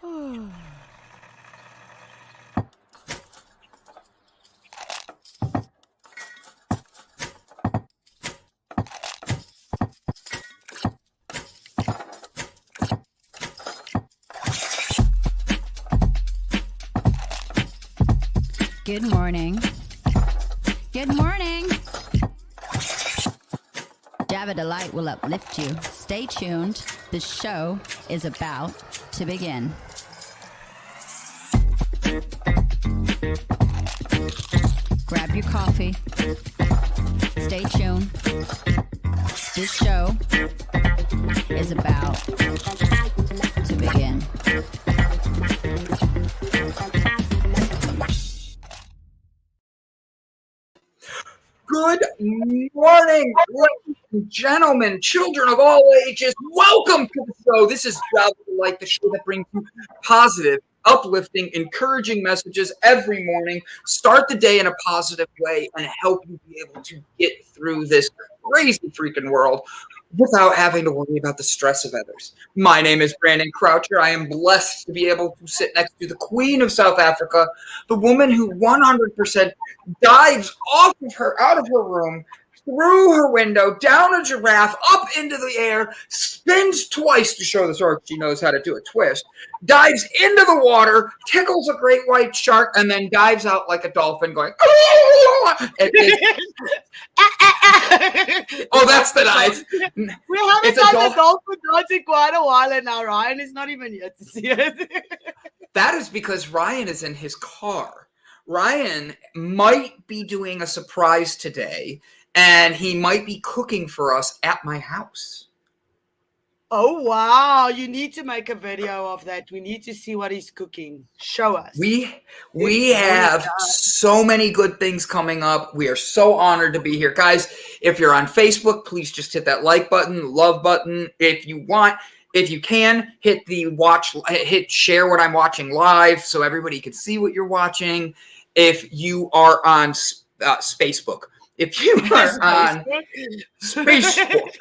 Good morning. Good morning. Java Delight will uplift you. Stay tuned. The show is about to begin. Grab your coffee. Stay tuned. This show is about to begin. Good morning, ladies and gentlemen, children of all ages. Welcome to the show. This is Java Delight, the show that brings you positive, uplifting, encouraging messages every morning. Start the day in a positive way and help you be able to get through this crazy freaking world without having to worry about the stress of others. My name is Brandon Croucher. I am blessed to be able to sit next to the Queen of South Africa, the woman who 100% dives out of her room, through her window, down a giraffe, up into the air, spins twice to show the shark she knows how to do a twist, dives into the water, tickles a great white shark, and then dives out like a dolphin going, oh, that's the dive. We haven't done the dolphin dance in quite a while, and now Ryan is not even here to see it. That is because Ryan is in his car. Ryan might be doing a surprise today, and he might be cooking for us at my house. Oh, wow. You need to make a video of that. We need to see what he's cooking. Show us. We have so many good things coming up. We are so honored to be here. Guys, if you're on Facebook, please just hit that like button, love button. If you can, hit share what I'm watching live so everybody can see what you're watching. If you are on Spacebook, if you are on Facebook,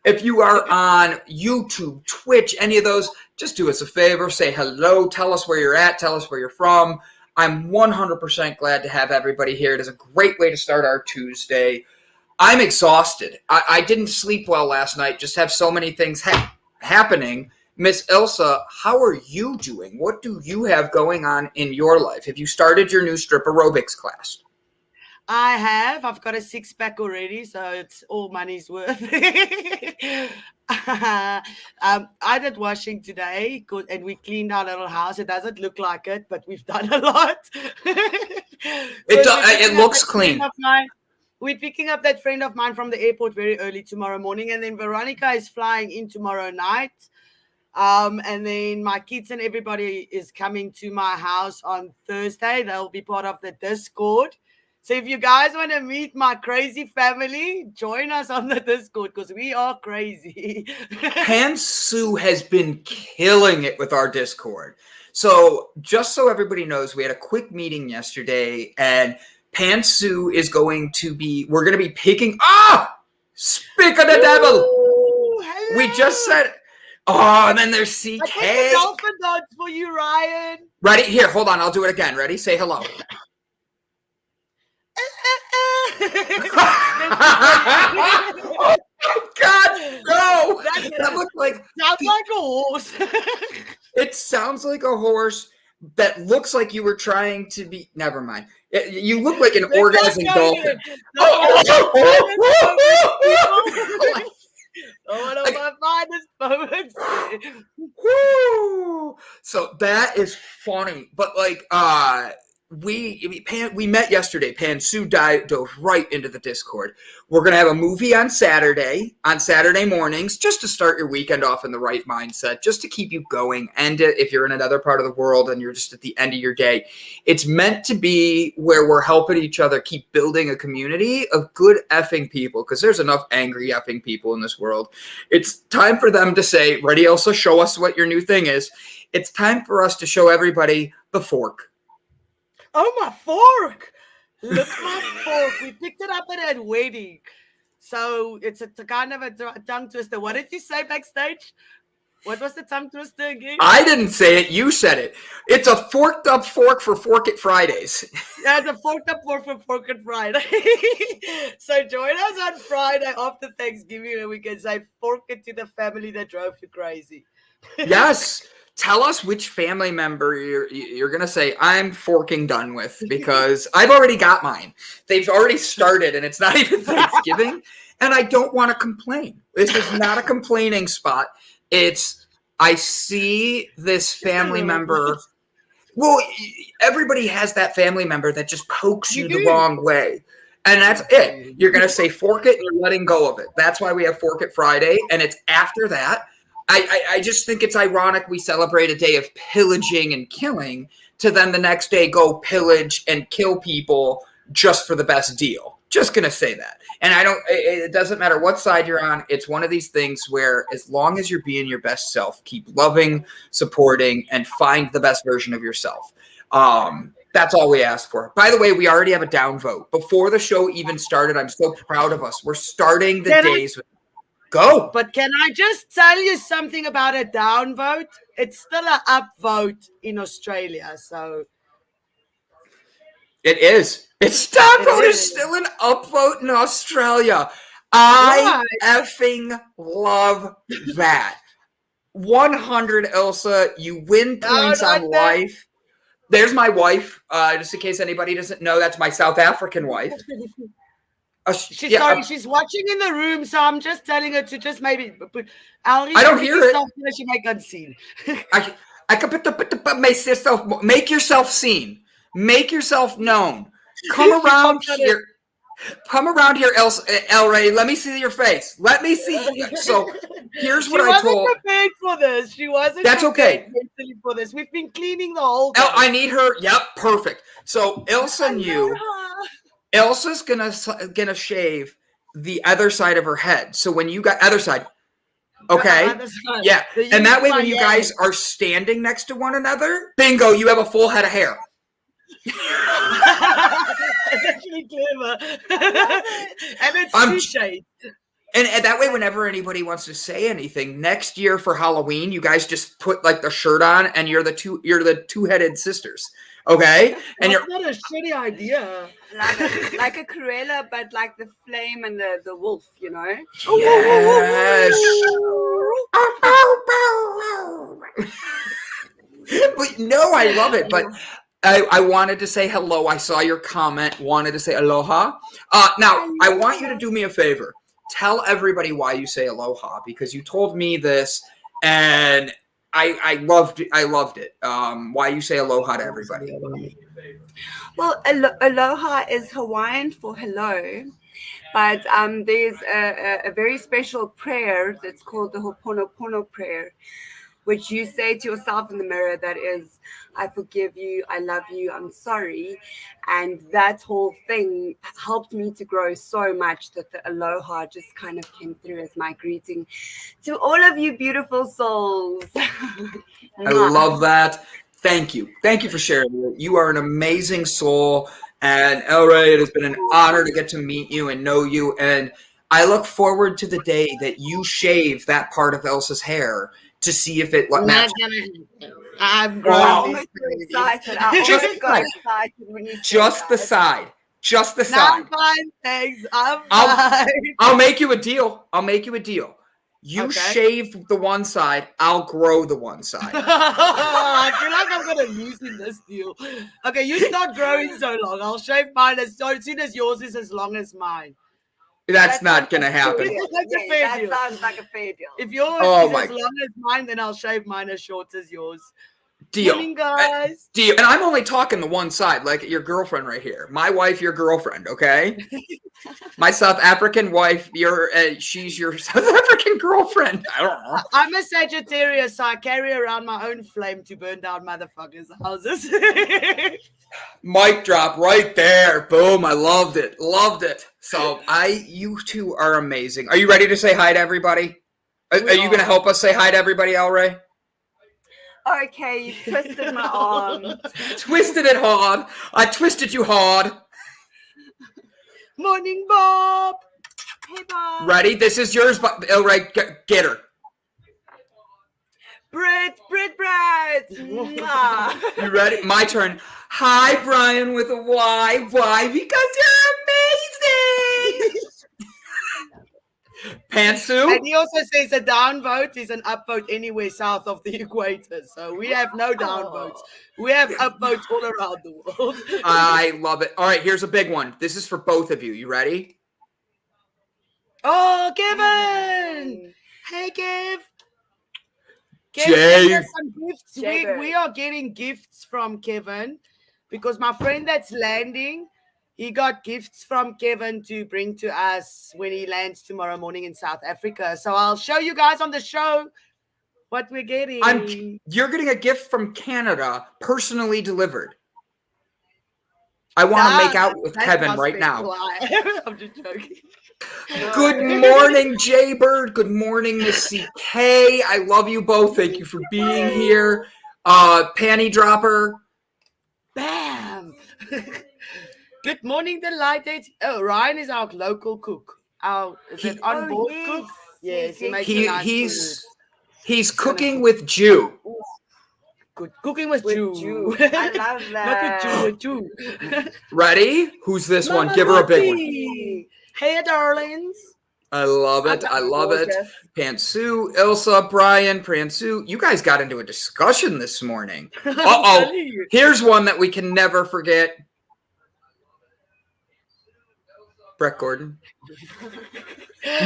if you are on YouTube, Twitch, any of those, just do us a favor, say hello, tell us where you're at, tell us where you're from. I'm 100% glad to have everybody here. It is a great way to start our Tuesday. I'm exhausted. I didn't sleep well last night, just have so many things happening. Miss Ilse, how are you doing? What do you have going on in your life? Have you started your new strip aerobics class? I have. I've got a six-pack already, so it's all money's worth. I did washing today, and we cleaned our little house. It doesn't look like it, but we've done a lot. It looks clean. We're picking up that friend of mine from the airport very early tomorrow morning, and then Veronica is flying in tomorrow night. And then my kids and everybody is coming to my house on Thursday. They'll be part of the Discord. So if you guys want to meet my crazy family, join us on the Discord because we are crazy. Sue has been killing it with our Discord. So just so everybody knows, we had a quick meeting yesterday, and Sue is we're going to be picking, speak of the devil. Hello. We just said, and then there's CK. I think the dolphin dance for you, Ryan. Ready? Here, hold on. I'll do it again. Ready? Say hello. Oh God, no! That looked like sounds like a horse. It sounds like a horse that looks like you were trying to be. Never mind. You look like an orgasming dolphin. One of my finest moments. So that is funny, but we met yesterday. Sue dove right into the Discord. We're going to have a movie on Saturday mornings, just to start your weekend off in the right mindset, just to keep you going. And if you're in another part of the world and you're just at the end of your day, it's meant to be where we're helping each other keep building a community of good effing people, because there's enough angry effing people in this world. It's time for them to say, ready, Elsa, show us what your new thing is. It's time for us to show everybody the fork. Oh, my fork. Look, my fork. We picked it up at a wedding. So it's a kind of a tongue twister. What did you say backstage? What was the tongue twister again? I didn't say it. You said it. It's a forked up fork for Fork It Fridays. Yeah, it's a forked up fork for Fork It Friday. So join us on Friday after Thanksgiving and we can say fork it to the family that drove you crazy. Yes. Tell us which family member you're going to say, I'm forking done with, because I've already got mine. They've already started and it's not even Thanksgiving. And I don't want to complain. This is not a complaining spot. It's, I see this family member. Well, everybody has that family member that just pokes you the wrong way. And that's it. You're going to say fork it and you're letting go of it. That's why we have Fork It Friday. And it's after that. I just think it's ironic we celebrate a day of pillaging and killing to then the next day go pillage and kill people just for the best deal. Just going to say that. And it doesn't matter what side you're on. It's one of these things where as long as you're being your best self, keep loving, supporting, and find the best version of yourself. That's all we ask for. By the way, we already have a downvote. Before the show even started, I'm so proud of us. We're starting the days with go. But can I just tell you something about a downvote? It's still an upvote in Australia. So it is. It's downvote is still an upvote in Australia. I effing love that. 100, Ilse. You win points on life. There's my wife. Just in case anybody doesn't know, that's my South African wife. She's watching in the room, so I'm just telling her to just maybe put. I don't hear it. She make unseen. I can put myself. Make yourself seen. Make yourself known. Come around here. Come around here, Elray. Let me see your face. Let me see. So here's what I told. She wasn't prepared for this. She wasn't. That's okay. Mentally for this. We've been cleaning the whole. I need her. Yep, perfect. So Ilse and you. Ilse's gonna shave the other side of her head. So when you got other side, okay, yeah, and that way when you guys are standing next to one another, bingo, you have a full head of hair. That's actually clever, and it's two shades. And that way, whenever anybody wants to say anything next year for Halloween, you guys just put like the shirt on, and you're the two-headed sisters. Okay, and that's not a shitty idea. Like a Cruella, but like the flame and the wolf, you know. Yes. But no, I love it. But I wanted to say hello. I saw your comment. Wanted to say aloha. Now I want you to do me a favor. Tell everybody why you say aloha, because you told me this, and I loved it. Why you say aloha to everybody? Well, aloha is Hawaiian for hello, but there's a very special prayer that's called the Hoponopono Prayer, which you say to yourself in the mirror. That is, I forgive you, I love you, I'm sorry. And that whole thing helped me to grow so much that the aloha just kind of came through as my greeting to all of you beautiful souls. I love that. Thank you. Thank you for sharing. You are an amazing soul. And Elray, it has been an honor to get to meet you and know you. And I look forward to the day that you shave that part of Elsa's hair to see if it matches. I'm excited. Just the side. Just the side. I'm fine, thanks. I'm fine. I'll make you a deal. You shave the one side, I'll grow the one side. I feel like I'm going to lose in this deal. Okay, you start growing so long. I'll shave mine as soon as yours is as long as mine. That's not going to happen. That sounds like a fair deal. If yours is as long as mine, then I'll shave mine as short as yours. Deal. Morning, guys. Deal. And I'm only talking the one side, like your girlfriend right here. My wife, your girlfriend, okay? My South African wife, she's your South African girlfriend. I don't know. I'm a Sagittarius, so I carry around my own flame to burn down motherfuckers' houses. Mic drop right there. Boom. I loved it. Loved it. So you two are amazing. Are you ready to say hi to everybody? Are you going to help us say hi to everybody, Elray? Okay, you twisted my arm. Twisted it hard. I twisted you hard. Morning, Bob. Hey, Bob. Ready? This is yours, but Elray, get her. Brit. Mwah. You ready? My turn. Hi, Brian with a Y. Why? Because you're amazing. Pantsu? And he also says a downvote is an upvote anywhere south of the equator. So we have no downvotes. We have upvotes all around the world. I love it. All right, here's a big one. This is for both of you. You ready? Oh, Kevin! Hey, Kev. Kevin Jay. sent us some gifts. We are getting gifts from Kevin because my friend that's landing, he got gifts from Kevin to bring to us when he lands tomorrow morning in South Africa. So I'll show you guys on the show what we're getting. You're getting a gift from Canada, personally delivered. I want to make out with Kevin right now. I'm just joking. Good morning, Jaybird. Good morning, Miss CK. I love you both. Thank you for being here. Panty Dropper. Bam. Good morning, delighted. Oh, Ryan is our local cook. Is it on board cook? Yes, he makes a nice food. He's cooking with Jew. Good cooking with Jew. I love that. Not with Jew. Ready? Who's this one? Give her a big one. Hey, darlings. I love it. I love it. Pantsu, Ilse, Brian, Pransu. You guys got into a discussion this morning. Uh-oh. Here's one that we can never forget. Brett Gordon.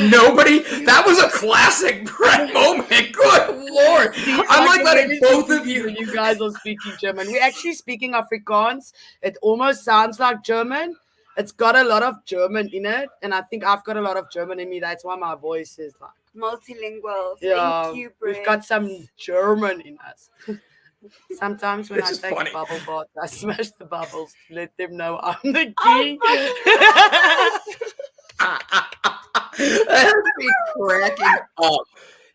Nobody. That was a classic Brett moment. Good Lord. I'm like letting both of you. You guys are speaking German. We're actually speaking Afrikaans. It almost sounds like German. It's got a lot of German in it. And I think I've got a lot of German in me. That's why my voice is like multilingual. Yeah, Thank you, Brett. we've got some German in us. Sometimes when I take funny. a bubble bath, I smash the bubbles to let them know I'm the king. That would be cracking up.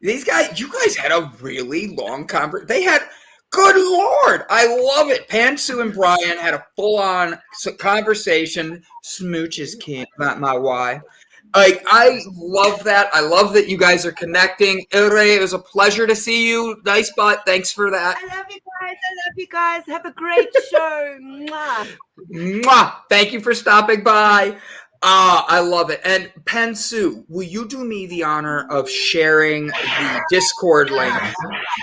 These guys, you guys had a really long conversation. They had, good Lord, I love it. Pantsu and Brian had a full-on conversation. Smooch is king, not my why. Like, I love that. I love that you guys are connecting. Ilse, it was a pleasure to see you. Nice butt. Thanks for that. I love you guys. Have a great show. Mwah. Mwah. Thank you for stopping by. I love it. And Pantsu, will you do me the honor of sharing the Discord link?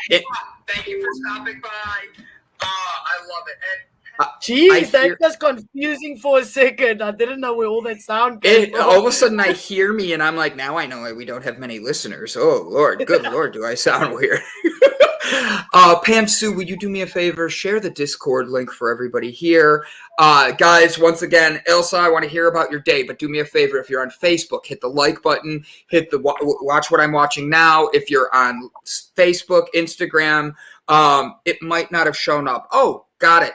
Thank you for stopping by. I love it. And Jeez, that was confusing for a second. I didn't know where all that sound came from. All of a sudden I hear me and I'm like, now I know we don't have many listeners. Oh, Lord. Good Lord, do I sound weird? Pantsu, will you do me a favor? Share the Discord link for everybody here. Guys, once again, Ilse, I want to hear about your day, but do me a favor. If you're on Facebook, hit the like button, hit the watch what I'm watching now. If you're on Facebook, Instagram, it might not have shown up. Oh, got it.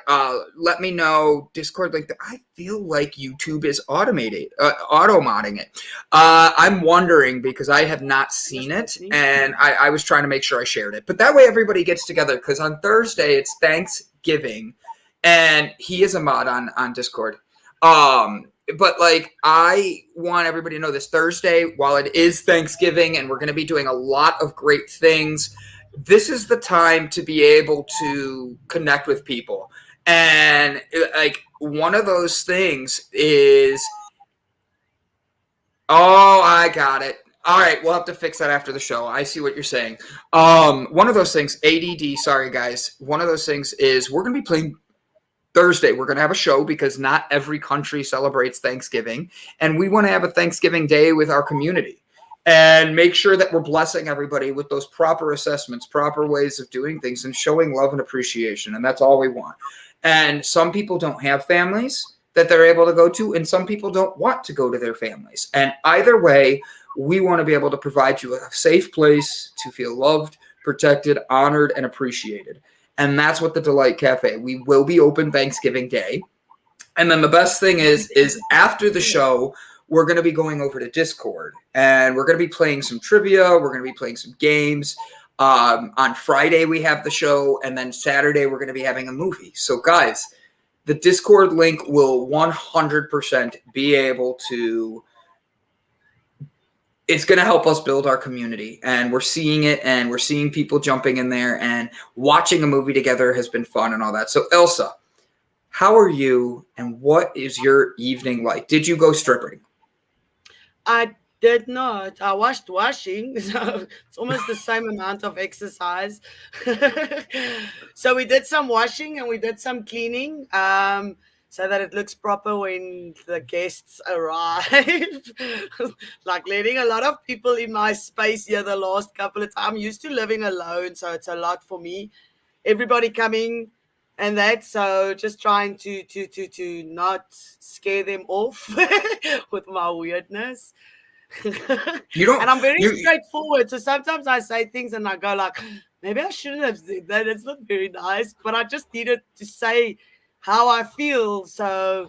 Let me know. Discord link. I feel like YouTube is auto-modding it. I'm wondering because I have not seen it, and I was trying to make sure I shared it. But that way everybody gets together because on Thursday it's Thanksgiving, and he is a mod on Discord. But like I want everybody to know this Thursday, while it is Thanksgiving and we're going to be doing a lot of great things, this is the time to be able to connect with people. And like one of those things is, oh, I got it. All right, we'll have to fix that after the show. I see what you're saying. One of those things, ADD, sorry guys. One of those things is we're going to be playing Thursday. We're going to have a show because not every country celebrates Thanksgiving. And we want to have a Thanksgiving day with our community. And make sure that we're blessing everybody with those proper assessments, proper ways of doing things, and showing love and appreciation. And that's all we want. And some people don't have families that they're able to go to, and some people don't want to go to their families. And either way, we want to be able to provide you a safe place to feel loved, protected, honored, and appreciated. And that's what the Delight Cafe. We will be open Thanksgiving Day. And then the best thing is after the show, we're going to be going over to Discord and we're going to be playing some trivia. We're going to be playing some games. On Friday, we have the show. And then Saturday, we're going to be having a movie. So guys, the Discord link will 100% be able to it's going to help us build our community, and we're seeing it, and we're seeing people jumping in there, and watching a movie together has been fun and all that. So Ilse, how are you, and what is your evening like? Did you go stripping? I did not. I washed washing, so it's almost the same amount of exercise. So we did some washing and we did some cleaning, so that it looks proper when the guests arrive. Like letting a lot of people in my space here the last couple of times. I'm used to living alone, so it's a lot for me. Everybody coming and that, so just trying to not scare them off with my weirdness. You don't, and I'm very straightforward, so sometimes I say things and I go like, maybe I shouldn't have said that, it's not very nice, but I just needed to say how I feel. So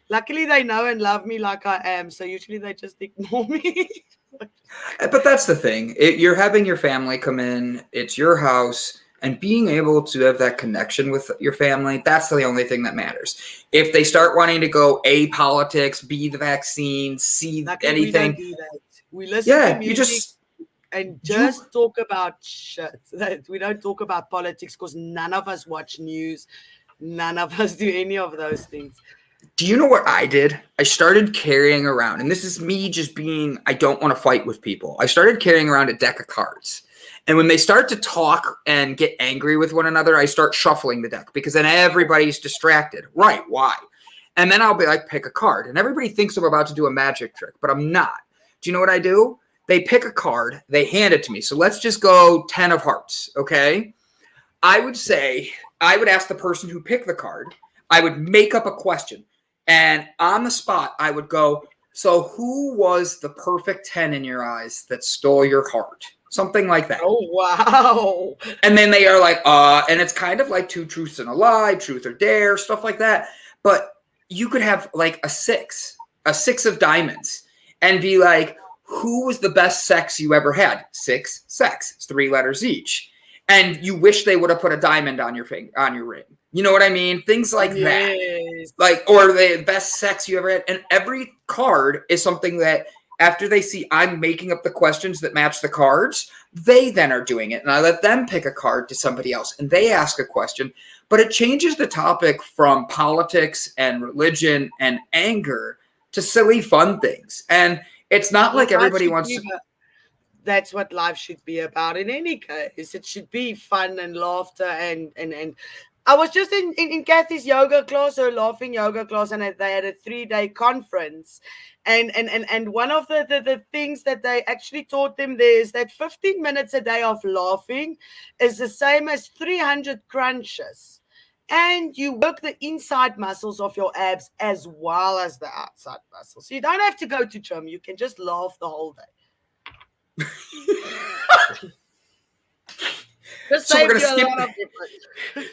luckily they know and love me like I am, so usually they just ignore me. But that's the thing. You're having your family come in, it's your house, and being able to have that connection with your family, that's the only thing that matters. If they start wanting to go A, politics, B, the vaccine, C, anything. We don't do that. We listen to music and just talk about shit. We don't talk about politics because none of us watch news. None of us do any of those things. Do you know what I did? I started carrying around, and this is me just being, I don't want to fight with people. I started carrying around a deck of cards. And when they start to talk and get angry with one another, I start shuffling the deck because then everybody's distracted. Right, why? And then I'll be like, pick a card. And everybody thinks I'm about to do a magic trick, but I'm not. Do you know what I do? They pick a card, they hand it to me. So let's just go 10 of hearts, okay? I would ask the person who picked the card, I would make up a question. And on the spot, I would go, so who was the perfect 10 in your eyes that stole your heart? Something like that. Oh, wow. And then they are like, and it's kind of like 2 truths and a lie, truth or dare, stuff like that. But you could have like a 6 of diamonds, and be like, who was the best sex you ever had? 6, sex. It's 3 letters each. And you wish they would have put a diamond on your on your ring. You know what I mean? Things like that. Like, or the best sex you ever had. And every card is something that after they see I'm making up the questions that match the cards, they then are doing it. And I let them pick a card to somebody else and they ask a question. But it changes the topic from politics and religion and anger to silly fun things. And it's not like everybody wants to. That's what life should be about in any case. It should be fun and laughter and I was just in Kathy's yoga class, her laughing yoga class, and they had a 3-day conference. And one of the things that they actually taught them there is that 15 minutes a day of laughing is the same as 300 crunches. And you work the inside muscles of your abs as well as the outside muscles. So you don't have to go to gym. You can just laugh the whole day.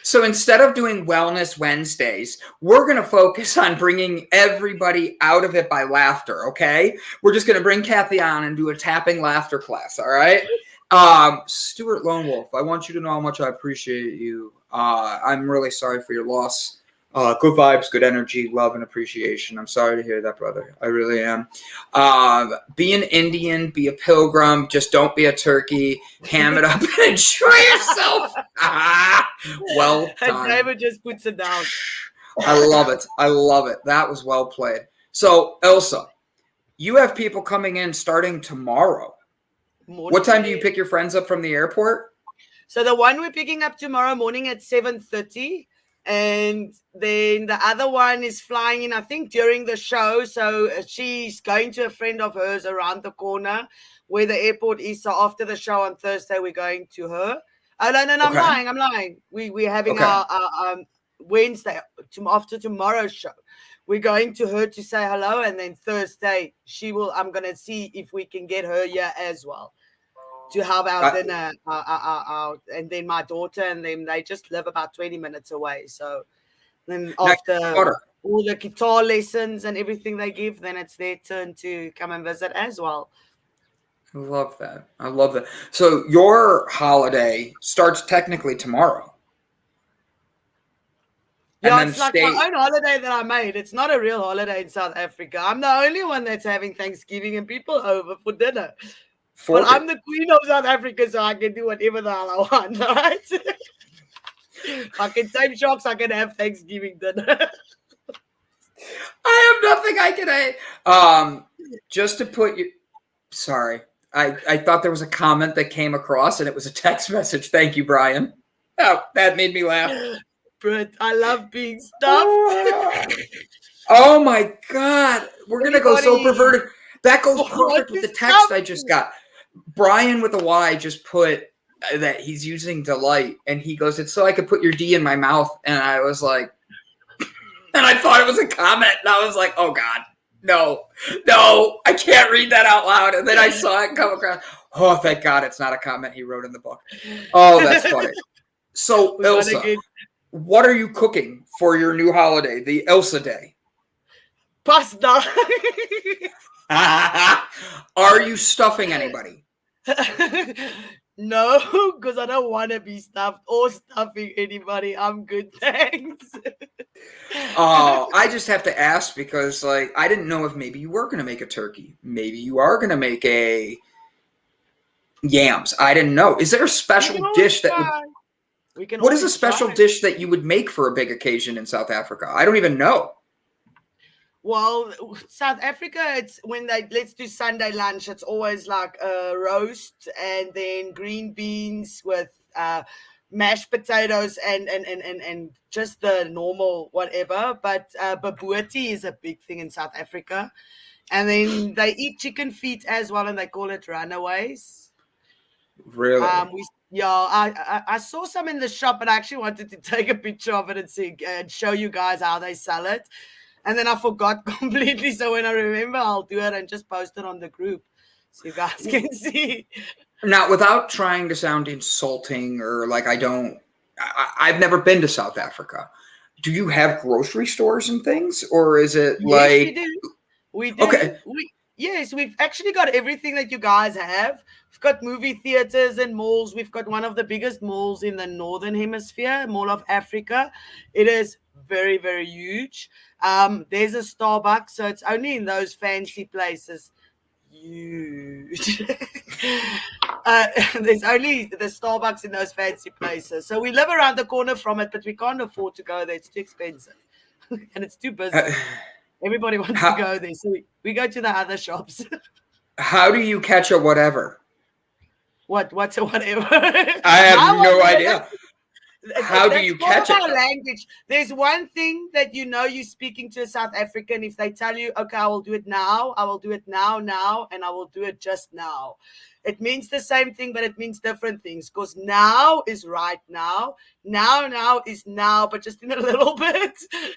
So instead of doing Wellness Wednesdays, we're going to focus on bringing everybody out of it by laughter, okay? We're just going to bring Kathy on and do a tapping laughter class, all right? Stuart Lone Wolf, I want you to know how much I appreciate you. I'm really sorry for your loss. Good vibes, good energy, love, and appreciation. I'm sorry to hear that, brother. I really am. Be an Indian, be a pilgrim, just don't be a turkey. Ham it up and enjoy yourself. Well done. And David just puts it down. I love it. I love it. That was well played. So, Ilse, you have people coming in starting tomorrow. What time do you pick your friends up from the airport? So the one we're picking up tomorrow morning at 7:30. And then the other one is flying in, I think, during the show. So she's going to a friend of hers around the corner where the airport is. So after the show on Thursday, we're going to her. Oh, no, I'm lying. We're having our Wednesday, after tomorrow's show. We're going to her to say hello. And then Thursday, I'm going to see if we can get her here as well, to have our dinner, and then my daughter and them, they just live about 20 minutes away. So then after all the guitar lessons and everything they give, then it's their turn to come and visit as well. I love that. I love that. So your holiday starts technically tomorrow. Yeah, then it's like stay. my own holiday that I made. It's not a real holiday in South Africa. I'm the only one that's having Thanksgiving and people over for dinner. But I'm the queen of South Africa, so I can do whatever the hell I want, right? I can take shocks, I can have Thanksgiving dinner. I have nothing I can add. Just to put you, sorry. I thought there was a comment that came across and it was a text message. Thank you, Brian. Oh, that made me laugh. But I love being stuffed. Oh my God. We're going to go so perverted. That goes perfect with the text I just got. Brian with a Y just put that he's using Delight, and he goes, it's so I could put your D in my mouth. And I was like, and I thought it was a comment, and I was like, oh God, no, I can't read that out loud. And then I saw it come across. Oh, thank God it's not a comment he wrote in the book. Oh, that's funny. So, Ilse, what are you cooking for your new holiday, the Ilse Day? Pasta. Are you stuffing anybody? No, because I don't want to be stuffed or stuffing anybody. I'm good, thanks. Oh, I just have to ask because, like, I didn't know if maybe you were going to make a turkey. Maybe you are going to make a yams. I didn't know. Is there a special dish that would... What is a special dish that you would make for a big occasion in South Africa? I don't even know. Well, South Africa, it's when let's do Sunday lunch. It's always like a roast and then green beans with mashed potatoes and just the normal whatever. But bobotie is a big thing in South Africa. And then they eat chicken feet as well, and they call it runaways. Really? I saw some in the shop, and I actually wanted to take a picture of it and show you guys how they sell it. And then I forgot completely. So when I remember, I'll do it and just post it on the group so you guys can see. Now, without trying to sound insulting or like I've never been to South Africa. Do you have grocery stores and things? Or is it like... Yes, we do. Okay. Yes, we've actually got everything that you guys have. We've got movie theaters and malls. We've got one of the biggest malls in the Northern Hemisphere, Mall of Africa. It is very, very huge. There's a Starbucks, so it's only in those fancy places. Huge. There's only the Starbucks in those fancy places. So we live around the corner from it, but we can't afford to go there. It's too expensive. And it's too busy. Everybody wants to go there. So we go to the other shops. How do you catch a whatever? What's a whatever? I have no idea. How do you catch it? Language. There's one thing that you're speaking to a South African. If they tell you, okay, I will do it now, I will do it now, and I will do it just now. It means the same thing, but it means different things. Because now is right now. Now is now, but just in a little bit.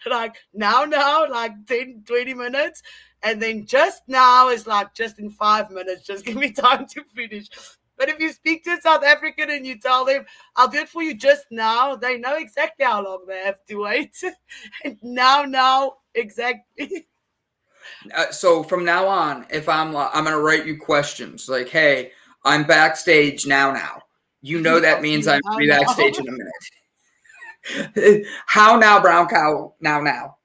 Like now, like 10, 20 minutes. And then just now is like just in 5 minutes. Just give me time to finish. But if you speak to a South African and you tell them, I'll do it for you just now, they know exactly how long they have to wait. And now, exactly. So from now on, if I'm going to write you questions like, hey, I'm backstage now. You know that means I'm be backstage in a minute. How now, brown cow? Now. Now.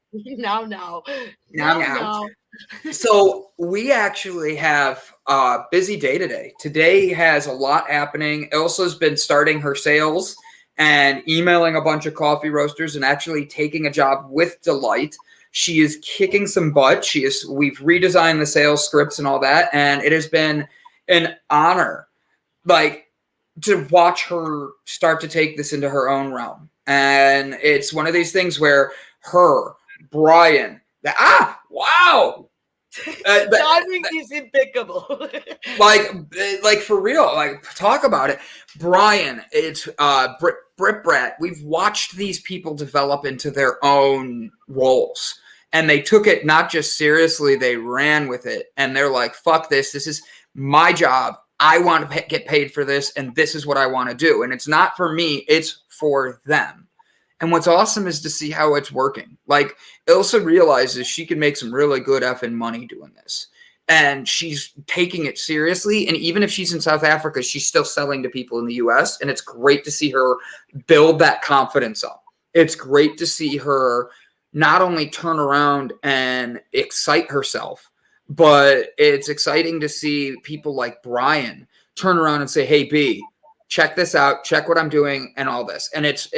So we actually have a busy day today. Today has a lot happening. Ilse's been starting her sales and emailing a bunch of coffee roasters and actually taking a job with Delight. She is kicking some butt. We've redesigned the sales scripts and all that, and it has been an honor, like, to watch her start to take this into her own realm. And it's one of these things where Brian, wow. Timing is impeccable. like for real, like talk about it. Brian, it's Brit Brat. We've watched these people develop into their own roles, and they took it not just seriously, they ran with it, and they're like, fuck this is my job. I want to get paid for this, and this is what I want to do. And it's not for me, it's for them. And what's awesome is to see how it's working. Like, Ilse realizes she can make some really good effing money doing this. And she's taking it seriously. And even if she's in South Africa, she's still selling to people in the US. And it's great to see her build that confidence up. it's great to see her not only turn around and excite herself, but it's exciting to see people like Brian turn around and say, hey, B, check this out, check what I'm doing and all this. And it's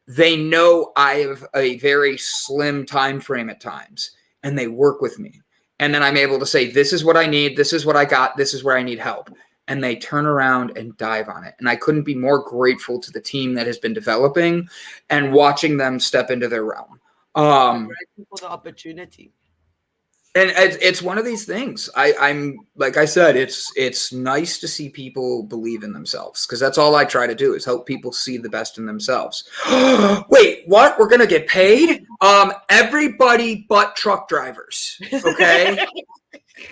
they know I have a very slim time frame at times, and they work with me. And then I'm able to say, this is what I need, this is what I got, this is where I need help. And they turn around and dive on it. And I couldn't be more grateful to the team that has been developing and watching them step into their realm. Grateful for the opportunity. And it's one of these things. I'm like I said, it's nice to see people believe in themselves, because that's all I try to do is help people see the best in themselves. Wait, what? We're gonna get paid? Everybody but truck drivers. Okay.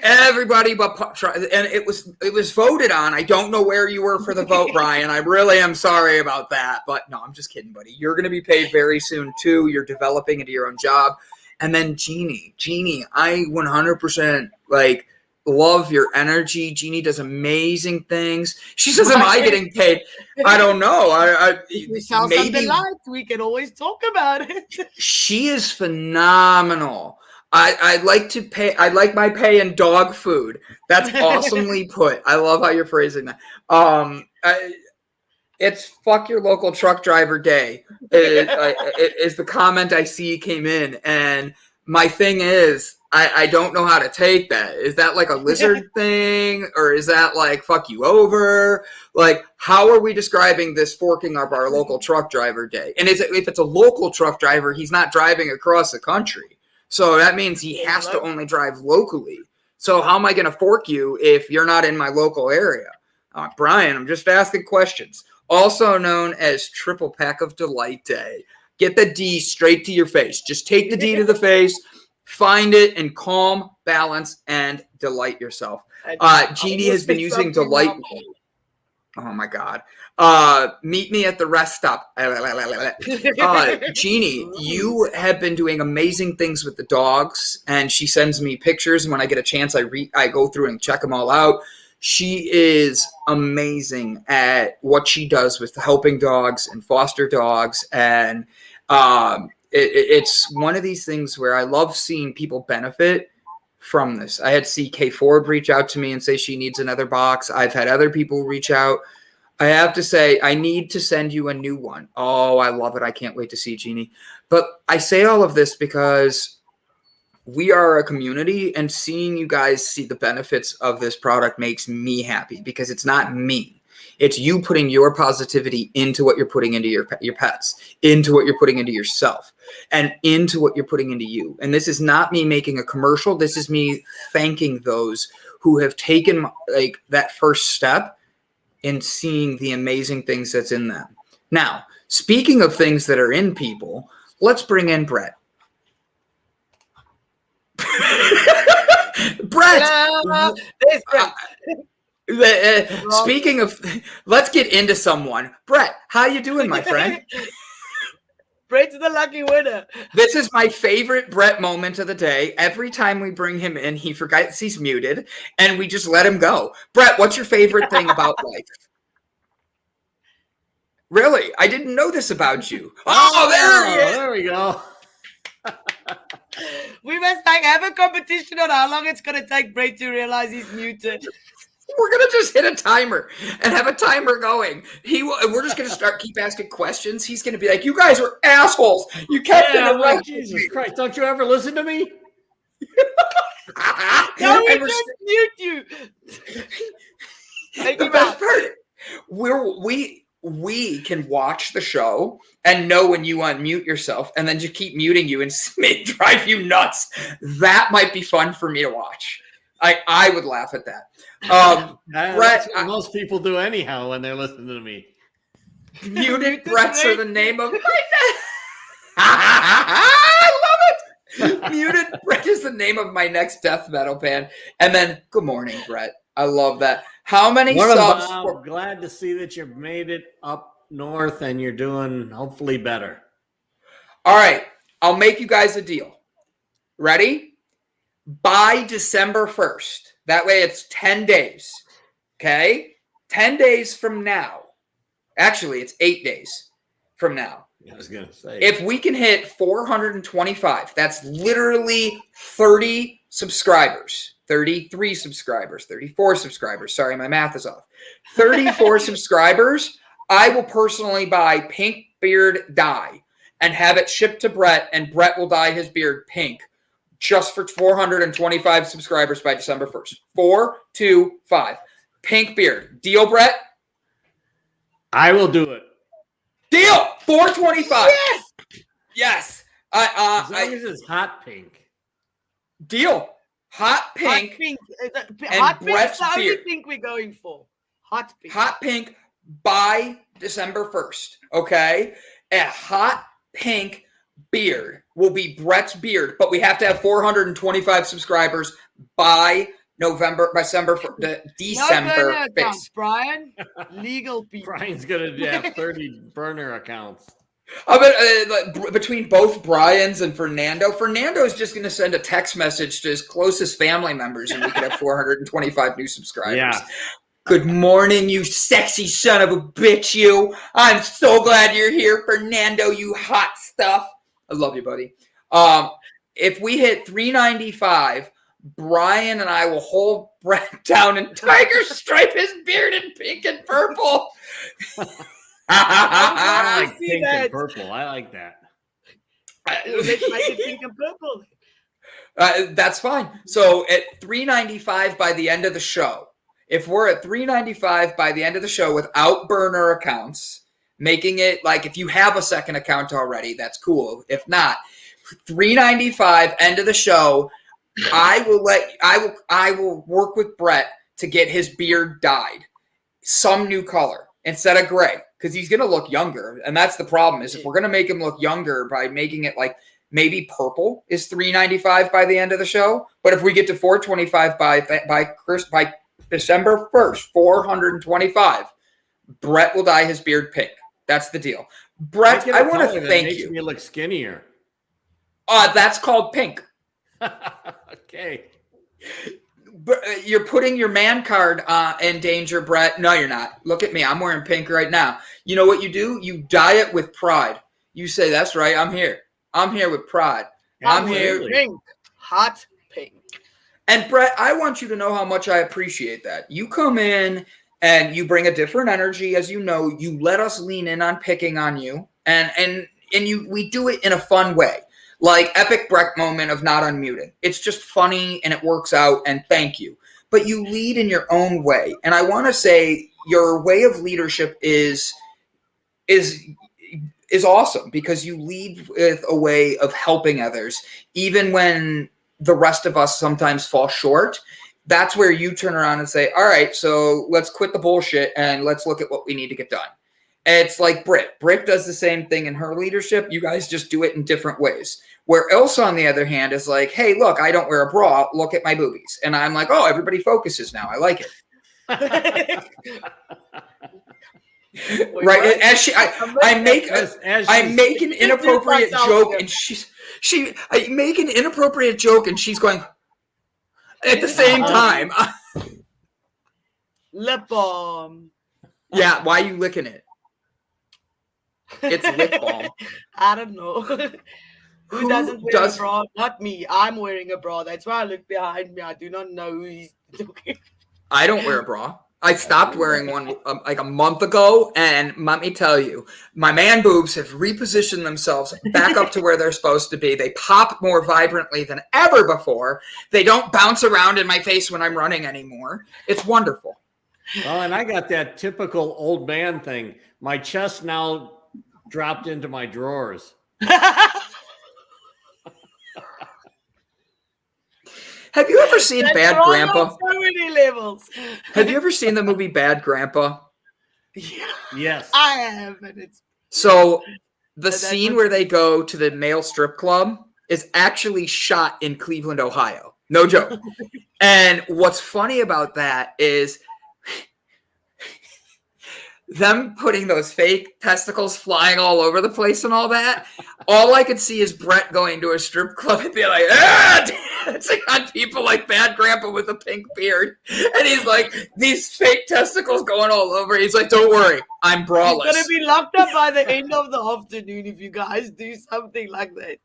Everybody but and it was voted on. I don't know where you were for the vote, Brian. I really am sorry about that. But no, I'm just kidding, buddy. You're gonna be paid very soon too. You're developing into your own job. And then Jeannie, I 100% like love your energy. Jeannie does amazing things. She says, "Am I getting paid?" I don't know. We sell some delight. We can always talk about it. She is phenomenal. I like to pay. I like my pay in dog food. That's awesomely put. I love how you're phrasing that. It's fuck your local truck driver day is the comment I see came in. And my thing is, I don't know how to take that. Is that like a lizard thing? Or is that like fuck you over? Like, how are we describing this forking up our local truck driver day? And if it's a local truck driver, he's not driving across the country. So that means he has to only drive locally. So how am I going to fork you if you're not in my local area? Brian, I'm just asking questions. Also known as Triple Pack of Delight Day. Get the D straight to your face. Just take the D to the face, find it, and calm, balance, and delight yourself. Jeannie has been using delight. Oh my God. Meet me at the rest stop. Jeannie, you have been doing amazing things with the dogs, and she sends me pictures. And when I get a chance, I go through and check them all out. She is amazing at what she does with helping dogs and foster dogs. And it's one of these things where I love seeing people benefit from this. I had CK Ford reach out to me and say she needs another box. I've had other people reach out. I have to say, I need to send you a new one. Oh, I love it. I can't wait to see Jeannie. But I say all of this because we are a community, and seeing you guys see the benefits of this product makes me happy, because it's not me. It's you putting your positivity into what you're putting into your pets, into what you're putting into yourself, and into what you're putting into you. And this is not me making a commercial. This is me thanking those who have taken like that first step in seeing the amazing things that's in them. Now, speaking of things that are in people, let's bring in Brett. Brett. Speaking of, let's get into someone. Brett, how you doing, my friend? Brett's the lucky winner. This is my favorite Brett moment of the day. Every time we bring him in, he forgets he's muted, and we just let him go. Brett, what's your favorite thing about life? Really? I didn't know this about you. Oh, there he is. There we go. We must have a competition on how long it's going to take Brett to realize he's muted. We're going to just hit a timer and have a timer going. We're just going to keep asking questions. He's going to be like, you guys are assholes. You kept like, Jesus Christ. Don't you ever listen to me? No, we just mute you. The best part, we can watch the show and know when you unmute yourself, and then just keep muting you and drive you nuts. That might be fun for me to watch. I would laugh at that. Brett, that's what most people do anyhow when they're listening to me. Muted Bretts are the name of my I love it. Muted Brett is the name of my next death metal band. And then, good morning, Brett. I love that. How many subs? I'm glad to see that you've made it up north and you're doing hopefully better. All right. I'll make you guys a deal. Ready? By December 1st. That way it's 10 days. Okay? 10 days from now. Actually, it's 8 days from now. I was going to say. If we can hit 425, that's literally 30 subscribers, 33 subscribers, 34 subscribers. Sorry, my math is off. 34 subscribers. I will personally buy pink beard dye and have it shipped to Brett, and Brett will dye his beard pink just for 425 subscribers by December 1st. 425. Pink beard. Deal, Brett? I will do it. Deal. 425. Yes. As long as it's hot pink. Deal. Hot pink. Hot pink. And Hot pink Brett's is the only beard. pink we're going for. Hot pink. Hot pink by December 1st. Okay? A hot pink beard will be Brett's beard, but we have to have 425 subscribers by December No burner accounts, 5th. Brian. Legal people. Brian's going to have 30 burner accounts. Between both Brian's and Fernando is just going to send a text message to his closest family members, and we could have 425 new subscribers. Yeah. Good morning, you sexy son of a bitch, you. I'm so glad you're here, Fernando, you hot stuff. I love you, buddy. If we hit 395, Brian and I will hold Brett down and tiger stripe his beard in pink and purple. I like see pink that. and purple. I like that. Let's make it pink and purple. That's fine. So at 395 by the end of the show, if we're at 395 by the end of the show without burner accounts, making it like if you have a second account already, that's cool. If not, 395 end of the show, I will work with Brett to get his beard dyed some new color instead of gray, because he's gonna look younger, and that's the problem. Is if we're gonna make him look younger by making it like maybe purple is 395 by the end of the show, but if we get to 425 by December 1st, 425, Brett will dye his beard pink. That's the deal. Brett, I want to thank you. Makes me look skinnier. That's called pink. Okay. You're putting your man card in danger, Brett. No, you're not. Look at me. I'm wearing pink right now. You know what you do? You dye it with pride. You say, that's right. I'm here. I'm here with pride. I'm here. Pink. Hot pink. And Brett, I want you to know how much I appreciate that. You come in and you bring a different energy. As you know, you let us lean in on picking on you. And we do it in a fun way. Like epic Breck moment of not unmuting. It's just funny and it works out, and thank you. But you lead in your own way. And I want to say your way of leadership is awesome, because you lead with a way of helping others, even when the rest of us sometimes fall short. That's where you turn around and say, all right, so let's quit the bullshit and let's look at what we need to get done. It's like Britt. Britt does the same thing in her leadership. You guys just do it in different ways. Where Ilse, on the other hand, is like, hey, look, I don't wear a bra. Look at my boobies. And I'm like, oh, everybody focuses now. I like it. Right? As I make an inappropriate joke, and I make an inappropriate joke, and she's going at the same time. Lip balm. Yeah, why are you licking it? It's lip balm. I don't know. Who doesn't wear a bra? Not me. I'm wearing a bra. That's why I look behind me. I do not know who he's talking. I don't wear a bra. I stopped wearing one like a month ago, and let me tell you, my man boobs have repositioned themselves back up to where they're supposed to be. They pop more vibrantly than ever before. They don't bounce around in my face when I'm running anymore. It's wonderful. Well, and I got that typical old man thing. My chest now dropped into my drawers. Have you ever seen Bad Grandpa? So many levels. Have you ever seen the movie Bad Grandpa? Yeah. Yes. I have. And it's So the scene where they go to the male strip club is actually shot in Cleveland, Ohio. No joke. And what's funny about that is them putting those fake testicles flying all over the place and all that. All I could see is Brett going to a strip club and be like, ah, dancing on people like Bad Grandpa with a pink beard. And he's like, these fake testicles going all over. He's like, don't worry, I'm braless. He's going to be locked up by the end of the afternoon if you guys do something like that.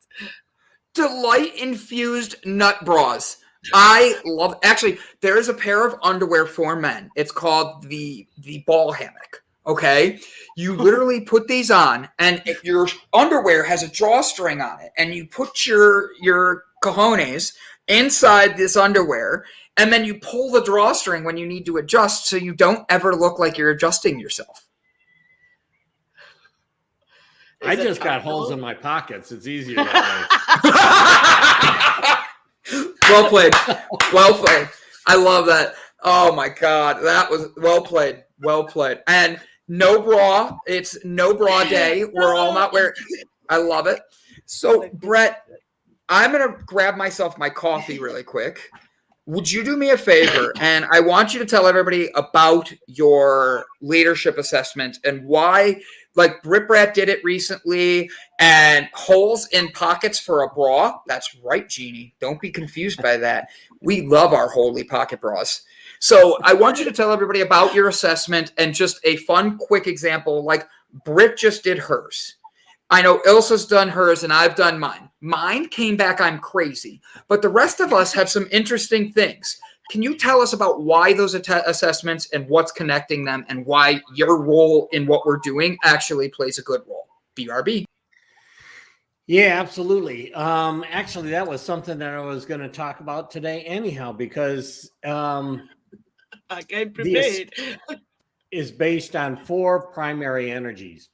Delight-infused nut bras. I love, actually, there is a pair of underwear for men. It's called the Ball Hammock. Okay, you literally put these on, and your underwear has a drawstring on it, and you put your cojones inside this underwear, and then you pull the drawstring when you need to adjust, so you don't ever look like you're adjusting yourself. I just got holes in my pockets. It's easier that way. Well played. Well played. I love that. Oh my God, that was well played. Well played. And no bra. It's no bra day. We're all not wearing. I love it. So, Brett, I'm going to grab myself my coffee really quick. Would you do me a favor? And I want you to tell everybody about your leadership assessment and why, like Brit Brat did it recently, and holes in pockets for a bra. That's right, Jeannie. Don't be confused by that. We love our holy pocket bras. So I want you to tell everybody about your assessment and just a fun, quick example. Like Brit just did hers. I know Ilse's done hers and I've done mine. Mine came back, I'm crazy. But the rest of us have some interesting things. Can you tell us about why those assessments and what's connecting them and why your role in what we're doing actually plays a good role? BRB. Yeah, absolutely. Actually, that was something that I was going to talk about today anyhow, because I came prepared. Is based on 4 primary energies.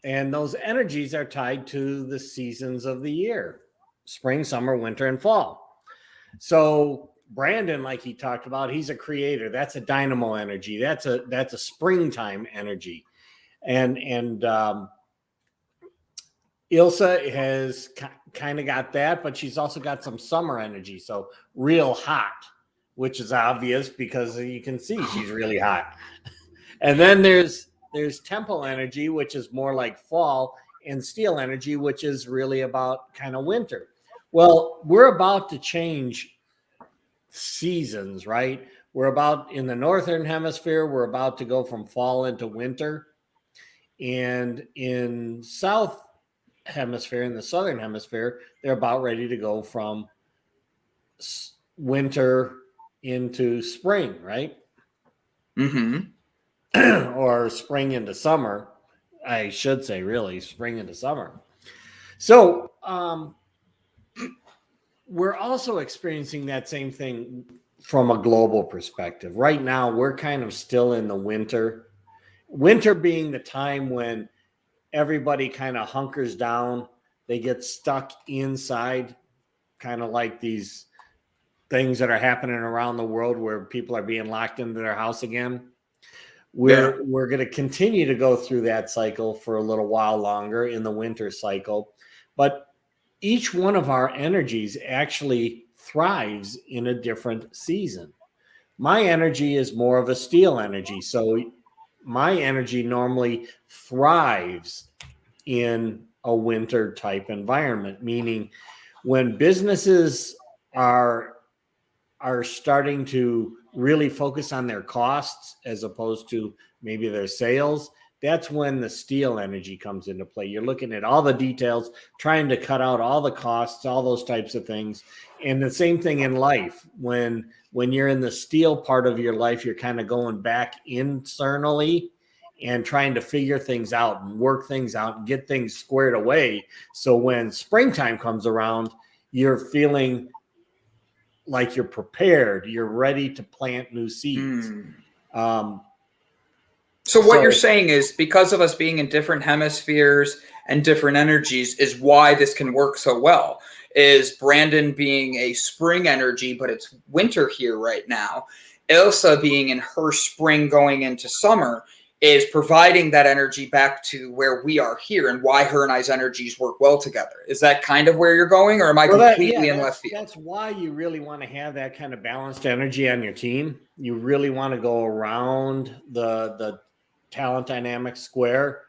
And those energies are tied to the seasons of the year: spring, summer, winter, and fall. So Brandon, like he talked about, he's a creator. That's a dynamo energy. That's a springtime energy. And Ilse has kind of got that, but she's also got some summer energy. So real hot, which is obvious because you can see she's really hot. And then there's temple energy, which is more like fall, and steel energy, which is really about kind of winter. Well, we're about to change seasons, right? We're about, in the northern hemisphere, we're about to go from fall into winter. And in south hemisphere, in the southern hemisphere, they're about ready to go from winter into spring, right? Mm-hmm. Or spring into summer, I should say, really, spring into summer. So we're also experiencing that same thing from a global perspective. Right now, we're kind of still in the winter. Winter being the time when everybody kind of hunkers down. They get stuck inside, kind of like these things that are happening around the world where people are being locked into their house again. We're going to continue to go through that cycle for a little while longer in the winter cycle. But each one of our energies actually thrives in a different season. My energy is more of a steel energy. So my energy normally thrives in a winter type environment, meaning when businesses are starting to really focus on their costs as opposed to maybe their sales, that's when the steel energy comes into play. You're looking at all the details, trying to cut out all the costs, all those types of things. And the same thing in life. When you're in the steel part of your life, you're kind of going back internally and trying to figure things out and work things out and get things squared away. So when springtime comes around, you're feeling like you're prepared, you're ready to plant new seeds. So what you're saying is, because of us being in different hemispheres and different energies is why this can work so well. Is Brandon being a spring energy, but it's winter here right now. Ilse being in her spring going into summer is providing that energy back to where we are here, and why her and I's energies work well together. Is that kind of where you're going, or am I completely in left field? That's why you really want to have that kind of balanced energy on your team. You really want to go around the talent dynamic square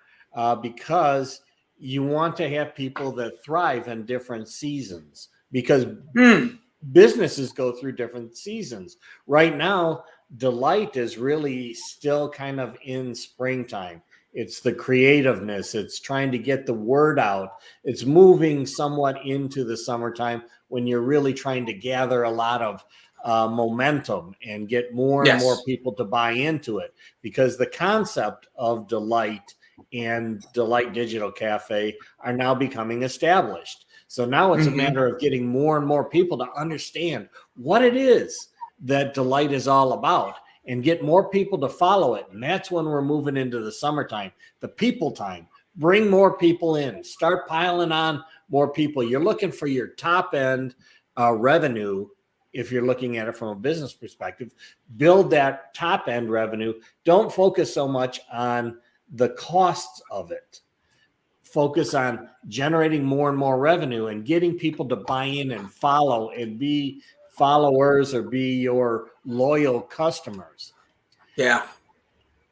because you want to have people that thrive in different seasons. Because businesses go through different seasons. Right now, delight is really still kind of in springtime. It's the creativeness. It's trying to get the word out. It's moving somewhat into the summertime when you're really trying to gather a lot of momentum and get more and more people to buy into it, because the concept of delight and Delight Digital Cafe are now becoming established. So now it's a matter of getting more and more people to understand what it is that delight is all about and get more people to follow it. And that's when we're moving into the summertime, the people time. Bring more people in, start piling on more people. You're looking for your top end revenue. If you're looking at it from a business perspective, build that top end revenue. Don't focus so much on the costs of it. Focus on generating more and more revenue and getting people to buy in and follow and be followers or be your loyal customers. Yeah.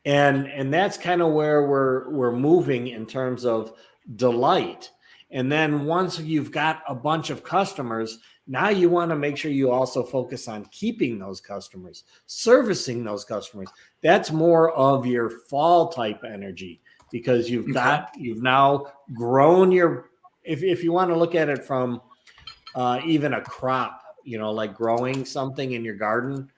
And that's kind of where we're moving in terms of delight. And then once you've got a bunch of customers, now you want to make sure you also focus on keeping those customers, servicing those customers. That's more of your fall type energy, because you've now grown your, if you want to look at it from even a crop, like growing something in your garden.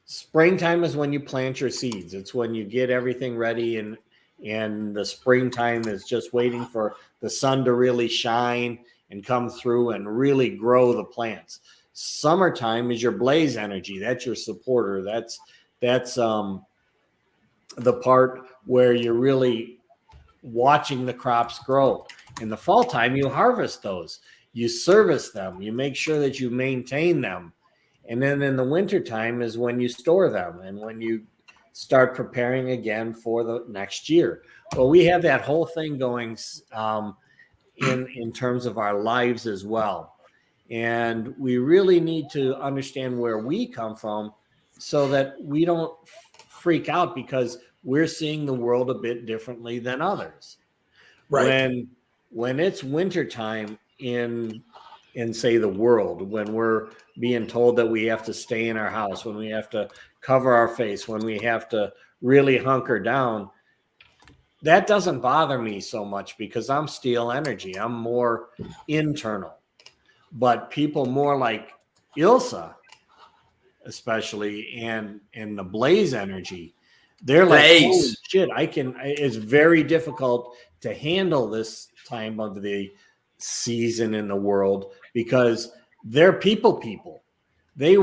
Springtime is when you plant your seeds. It's when you get everything ready, and the springtime is just waiting for the sun to really shine and come through and really grow the plants. Summertime is your blaze energy. That's your supporter. That's the part where you're really watching the crops grow. In the fall time, you harvest those. You service them. You make sure that you maintain them. And then in the wintertime is when you store them and when you start preparing again for the next year. Well, we have that whole thing going in terms of our lives as well. And we really need to understand where we come from so that we don't freak out because we're seeing the world a bit differently than others. Right. When it's wintertime in say the world, when we're being told that we have to stay in our house, when we have to cover our face, when we have to really hunker down, that doesn't bother me so much because I'm steel energy. I'm more internal. But people more like Ilse, especially, and the blaze energy, they're like, holy shit, it's very difficult to handle this time of the season in the world because they're people. They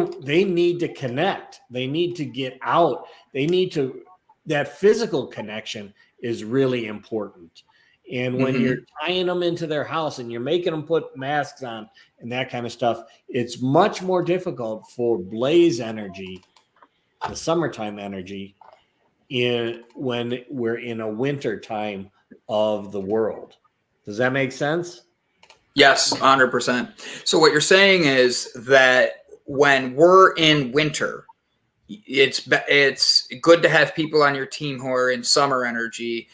need to connect. They need to get out. That physical connection is really important. And when you're tying them into their house and you're making them put masks on and that kind of stuff, it's much more difficult for blaze energy, the summertime energy, when we're in a winter time of the world. Does that make sense? Yes, 100%. So what you're saying is that when we're in winter, it's good to have people on your team who are in summer energy,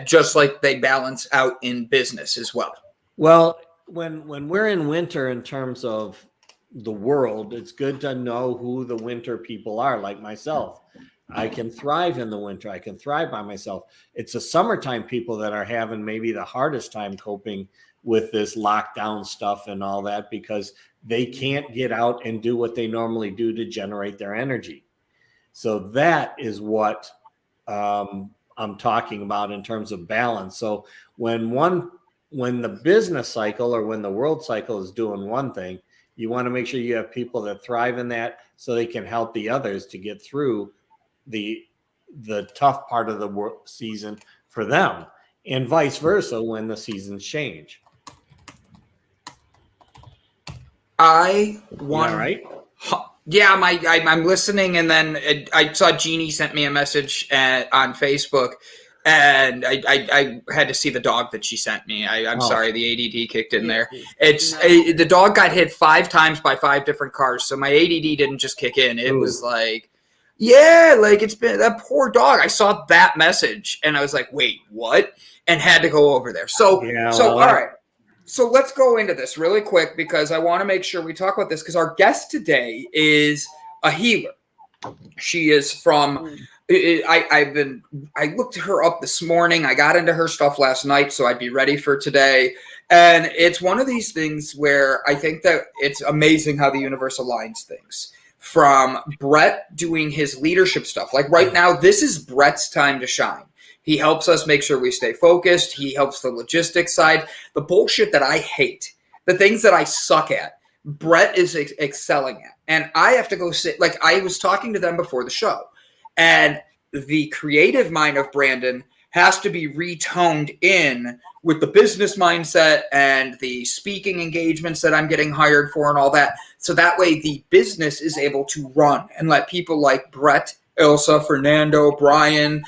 just like they balance out in business as well. Well, when we're in winter in terms of the world, it's good to know who the winter people are, like myself. I can thrive in the winter. I can thrive by myself. It's the summertime people that are having maybe the hardest time coping with this lockdown stuff and all that because they can't get out and do what they normally do to generate their energy. So that is what I'm talking about in terms of balance. So when the business cycle or when the world cycle is doing one thing, you want to make sure you have people that thrive in that so they can help the others to get through the tough part of the season for them, and vice versa when the seasons change. I'm listening, and then I saw Jeannie sent me a message on Facebook, and I had to see the dog that she sent me. I'm sorry, the ADD kicked in there. The dog got hit 5 times by 5 different cars, so my ADD didn't just kick in. It was like, it's been that poor dog. I saw that message, and I was like, wait, what? And had to go over there. All right. So let's go into this really quick because I want to make sure we talk about this because our guest today is a healer. She is from, I looked her up this morning. I got into her stuff last night, so I'd be ready for today. And it's one of these things where I think that it's amazing how the universe aligns things. From Brett doing his leadership stuff. Like right now, this is Brett's time to shine. He helps us make sure we stay focused. He helps the logistics side. The bullshit that I hate, the things that I suck at, Brett is excelling at. And I have to go sit, like I was talking to them before the show. And the creative mind of Brandon has to be retoned in with the business mindset and the speaking engagements that I'm getting hired for and all that. So that way the business is able to run and let people like Brett, Ilse, Fernando, Brian,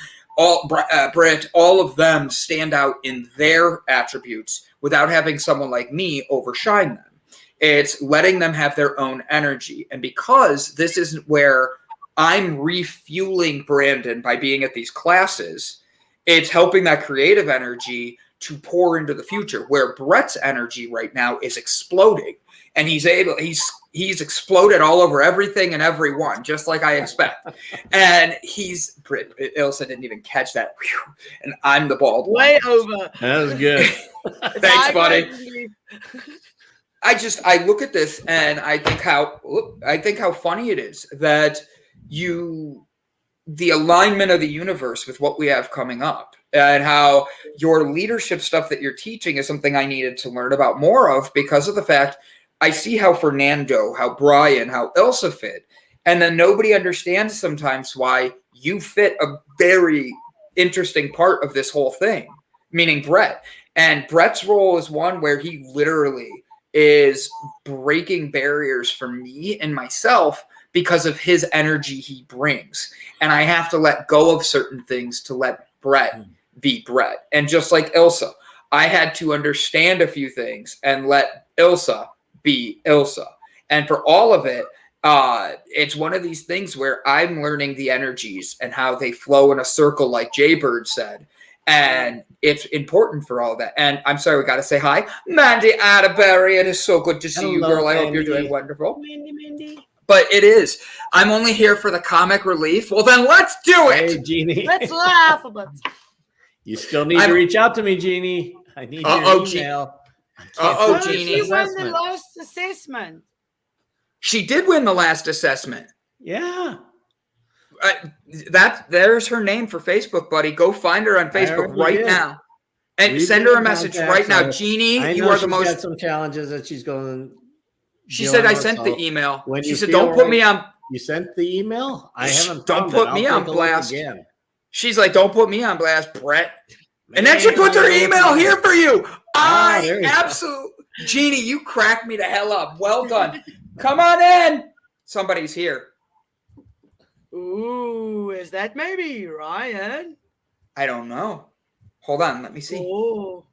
Britt, all of them stand out in their attributes without having someone like me overshine them. It's letting them have their own energy. And because this isn't where I'm refueling Brandon by being at these classes, it's helping that creative energy to pour into the future, where Brett's energy right now is exploding, and he's exploded all over everything and everyone, just like I expect. And Ilse didn't even catch that. Whew. And I'm the bald one. Way over. That was good. Thanks, buddy. I look at this and I think how funny it is that the alignment of the universe with what we have coming up, and how your leadership stuff that you're teaching is something I needed to learn about more of because of the fact I see how Fernando, how Brian, how Ilse fit. And then nobody understands sometimes why you fit a very interesting part of this whole thing, meaning Brett. And Brett's role is one where he literally is breaking barriers for me and myself because of his energy he brings. And I have to let go of certain things to let Brett be Brett. And just like Ilse, I had to understand a few things and let Ilse be Ilse. And for all of it, it's one of these things where I'm learning the energies and how they flow in a circle, like Jaybird said. And it's important for all that. And I'm sorry, we got to say hi. Mandy Atterbury, it is so good to see you, girl. I hope you're doing wonderful. Mandy. But it is. I'm only here for the comic relief. Well, then let's do it. Hey, Jeannie. Let's laugh about it. You still need to reach out to me, Jeannie. I need your email. Jeannie. She won the last assessment. She did win the last assessment. Yeah. There's her name for Facebook, buddy. Go find her on Facebook right now. And send her a message right now. Jeannie, you are the most. She's got some challenges that she's going. She said I sent the email. She said, "Don't put me on." You sent the email? I haven't. Don't put me on blast. She's like, "Don't put me on blast, Brett." And then she puts her email here for you. Jeannie, you cracked me the hell up. Well done. Come on in. Somebody's here. Ooh, is that maybe Ryan? I don't know. Hold on, let me see. Oh.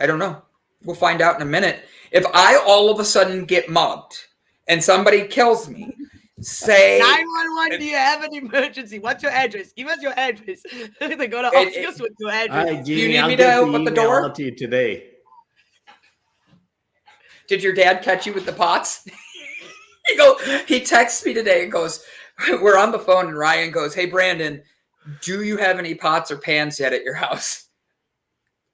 I don't know. We'll find out in a minute. If I all of a sudden get mugged and somebody kills me, say 911, do you have an emergency? What's your address? Give us your address. They're going to ask us what your address is. Do you need me to open the door? To you today. Did your dad catch you with the pots? He texts me today and goes, we're on the phone, and Ryan goes, "Hey, Brandon, do you have any pots or pans yet at your house?"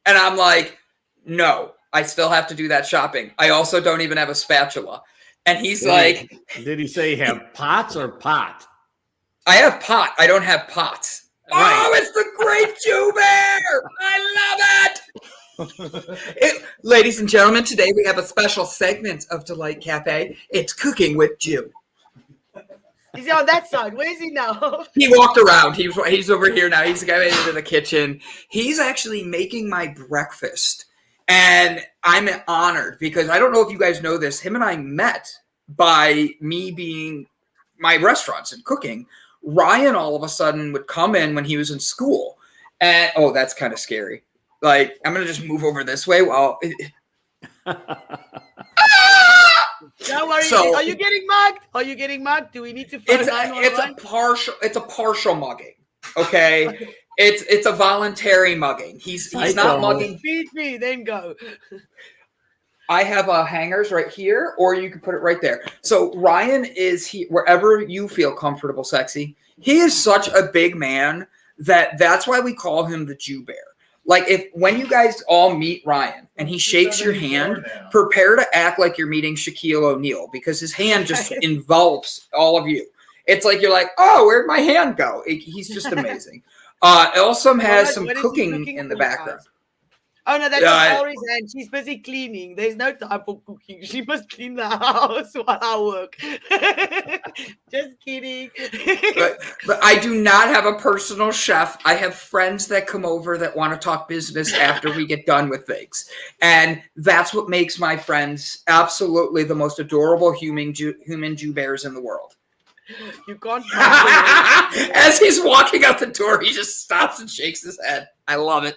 And I'm like, "No, I still have to do that shopping. I also don't even have a spatula." And he's like, did he say have pots or pot? I have pot. I don't have pots. Right. Oh, it's the Great Jew Bear. I love it. Ladies and gentlemen, today we have a special segment of Delight Cafe. It's Cooking with Jew. Is he on that side? Where is he now? He walked around. He's over here now. He's going into the kitchen. He's actually making my breakfast. And I'm honored because I don't know if you guys know this. Him and I met by me being my restaurants and cooking. Ryan all of a sudden would come in when he was in school. And, oh, that's kind of scary. Like, I'm going to just move over this way while... Don't worry. Are you getting mugged? Do we need to find it's a partial mugging. Okay. It's a voluntary mugging. He's not mugging. Feed me, then go. I have hangers right here, or you can put it right there. So Ryan is wherever you feel comfortable, sexy. He is such a big man that's why we call him the Jew Bear. Like when you guys all meet Ryan and he shakes your hand, prepare to act like you're meeting Shaquille O'Neal because his hand just envelops all of you. It's like you're like, oh, where'd my hand go? He's just amazing. Ilse has some cooking in the background. Oh no, that's Laurie's hand. She's busy cleaning. There's no time for cooking. She must clean the house while I work. Just kidding. But I do not have a personal chef. I have friends that come over that want to talk business after we get done with things. And that's what makes my friends absolutely the most adorable human Jew bears in the world. You can't. As he's walking out the door, he just stops and shakes his head. I love it.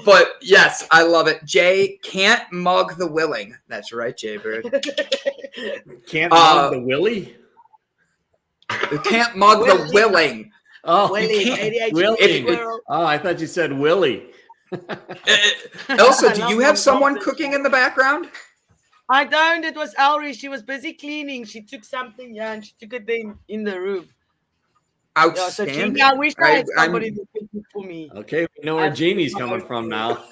But yes, I love it. Jay can't mug the willing. That's right, Jay Bird. Can't mug the willy? Can't mug the willing. Oh, willing. Oh, I thought you said Willie. Ilse, do you have someone cooking in the background? I don't. It was Elrie. She was busy cleaning. She took something, and she took it in the room. Outstanding. I wish I had somebody to cook it for me. Okay, we know where Jeannie's coming from now.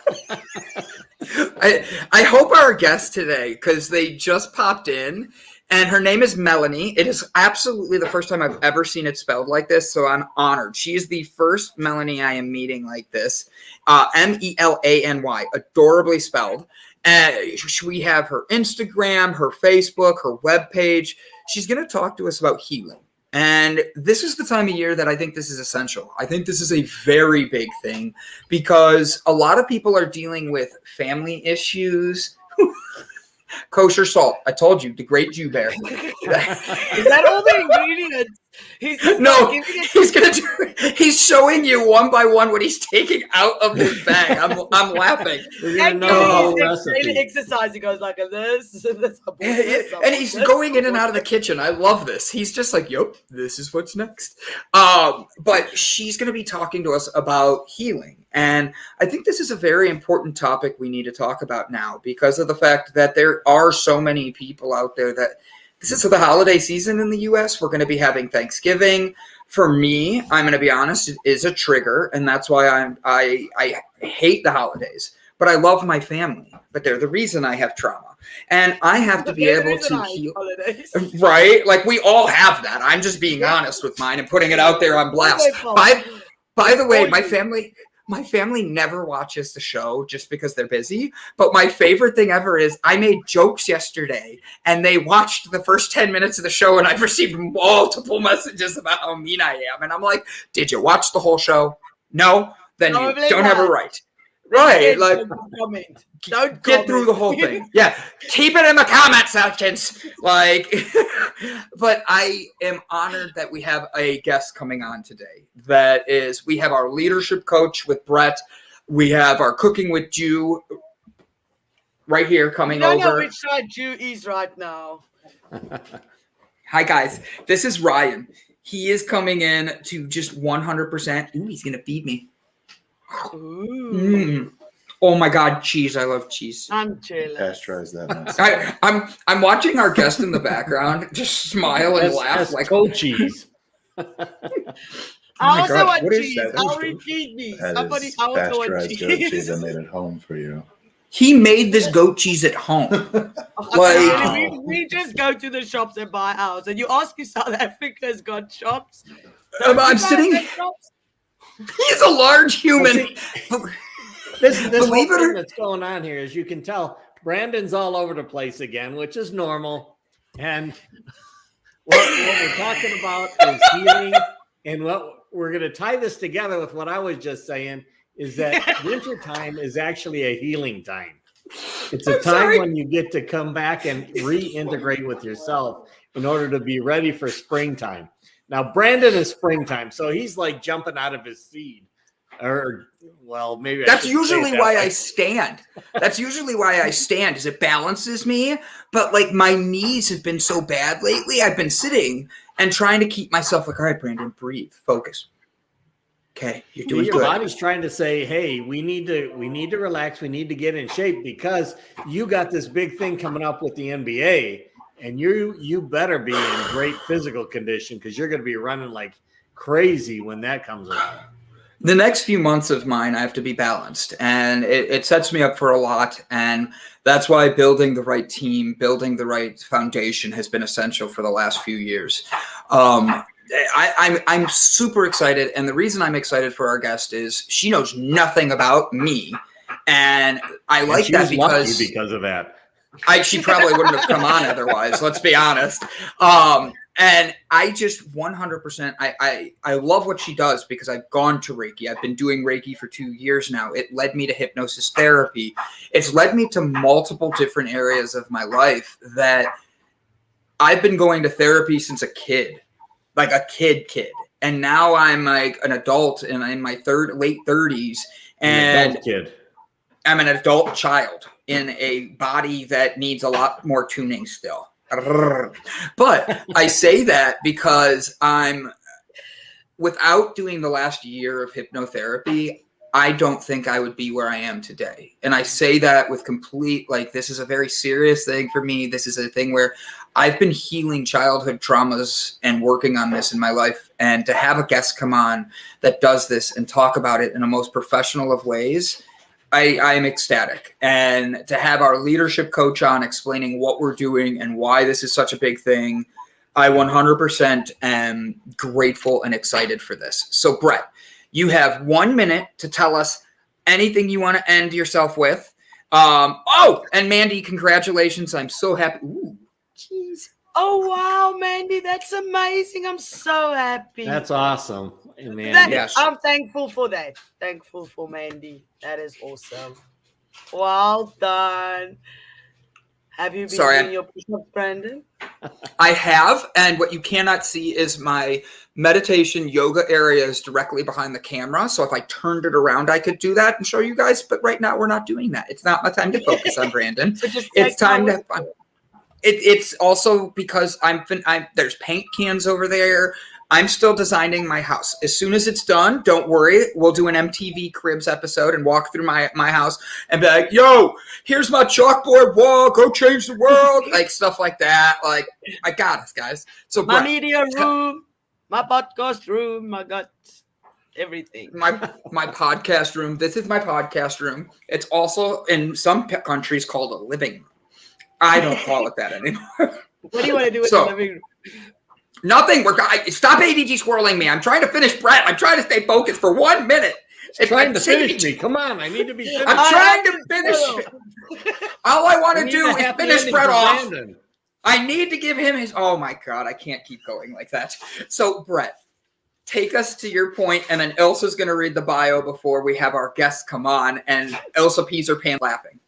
I hope our guest today, because they just popped in, and her name is Melany. It is absolutely the first time I've ever seen it spelled like this, so I'm honored. She is the first Melany I am meeting like this. Melany, adorably spelled. We have her Instagram, her Facebook, her webpage. She's going to talk to us about healing. And this is the time of year that I think this is essential. I think this is a very big thing because a lot of people are dealing with family issues. Kosher salt. I told you, the great Jew bear. Is that all the ingredients? He's showing you one by one what he's taking out of his bag. I'm laughing. Daily exercise. He goes like this, and he's going in and out of the kitchen. I love this. He's just like, "Yep, this is what's next." But she's going to be talking to us about healing, and I think this is a very important topic we need to talk about now because of the fact that there are so many people out there that. This is the holiday season in the U.S. We're going to be having Thanksgiving. For me, I'm going to be honest, it is a trigger, and that's why I hate the holidays. But I love my family. But they're the reason I have trauma, and I have to be able to heal. Right? Like we all have that. I'm just being honest with mine and putting it out there on blast. By the way, my family never watches the show just because they're busy. But my favorite thing ever is I made jokes yesterday and they watched the first 10 minutes of the show and I've received multiple messages about how mean I am. And I'm like, did you watch the whole show? No? Then you don't have a right. Right. Like, don't get through the whole thing. Yeah. Keep it in the comment sections. Like, but I am honored that we have a guest coming on today. We have our leadership coach with Brett. We have our cooking with Jew right here coming over. I don't know which side Jew is right now. Hi, guys. This is Ryan. He is coming in to just 100%. Ooh, he's going to feed me. Oh my God, cheese! I love cheese. I'm jealous. Pasteurize that. I'm watching our guest in the background just smile and laugh like cold cheese. I also want cheese. I'll repeat me. Somebody, I also want cheese. I made at home for you. He made this goat cheese at home. We just go to the shops and buy ours. And you ask if South Africa's got shops. I'm sitting. He's a large human. This whole thing that's going on here, as you can tell, Brandon's all over the place again, which is normal. And what we're talking about is healing. And what we're going to tie this together with what I was just saying is that wintertime is actually a healing time. It's a time when you get to come back and reintegrate with yourself in order to be ready for springtime. Now, Brandon is springtime, so he's like jumping out of his seat. Or, well, maybe that's usually why I stand. That's usually why I stand, is it balances me. But like my knees have been so bad lately. I've been sitting and trying to keep myself like, all right, Brandon, breathe, focus. Okay, you're doing Your good. body's trying to say, hey, we need to relax, we need to get in shape because you got this big thing coming up with the NBA, and you better be in great physical condition because you're going to be running like crazy when that comes around. The next few months of mine, I have to be balanced, and it sets me up for a lot. And that's why building the right team, building the right foundation has been essential for the last few years. I'm super excited, and the reason I'm excited for our guest is she knows nothing about me, and I like that because of that. She probably wouldn't have come on otherwise. Let's be honest. And I just 100%. I love what she does because I've gone to Reiki. I've been doing Reiki for 2 years now. It led me to hypnosis therapy. It's led me to multiple different areas of my life that I've been going to therapy since a kid. Like a kid. And now I'm like an adult and I'm in my late 30s. And I'm an adult child in a body that needs a lot more tuning still. But I say that because without doing the last year of hypnotherapy, I don't think I would be where I am today. And I say that with complete, this is a very serious thing for me. This is a thing where I've been healing childhood traumas and working on this in my life. And to have a guest come on that does this and talk about it in the most professional of ways, I am ecstatic. And to have our leadership coach on explaining what we're doing and why this is such a big thing, I 100% am grateful and excited for this. So Brett, you have 1 minute to tell us anything you want to end yourself with. And Mandy, congratulations. I'm so happy. Ooh, jeez. Oh, wow, Mandy, that's amazing. I'm so happy. That's awesome. Yes. I'm thankful for that. Thankful for Mandy. That is awesome. Well done. Have you been doing your push-ups, Brandon? I have, and what you cannot see is my meditation yoga area is directly behind the camera. So if I turned it around, I could do that and show you guys. But right now, we're not doing that. It's not my time to focus on Brandon. It's time to have fun. It's also because there's paint cans over there. I'm still designing my house. As soon as it's done, don't worry. We'll do an MTV Cribs episode and walk through my house and be like, yo, here's my chalkboard wall. Go change the world. Stuff like that. I got us, guys. So my media room, my podcast room, I got everything. My podcast room. This is my podcast room. It's also in some countries called a living room. I don't call it that anymore. What do you want to do with the living room? Nothing. Stop ADD swirling me. I'm trying to finish Brett. I'm trying to stay focused for 1 minute. It's trying to finish me. Come on. I need to be finished. I'm trying to finish it. All I want to do is finish Brett off. Brandon. I need to give him his. Oh, my God. I can't keep going like that. So, Brett, take us to your point, and then Ilse's going to read the bio before we have our guests come on, and Ilse pees her pants laughing.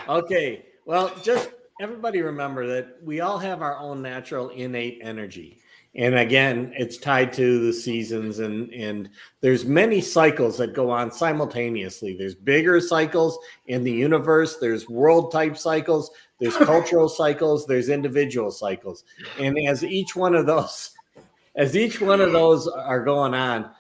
Okay. Well, just everybody remember that we all have our own natural innate energy. And again, it's tied to the seasons and there's many cycles that go on simultaneously. There's bigger cycles in the universe. There's world type cycles. There's cultural cycles. There's individual cycles. And as each one of those are going on,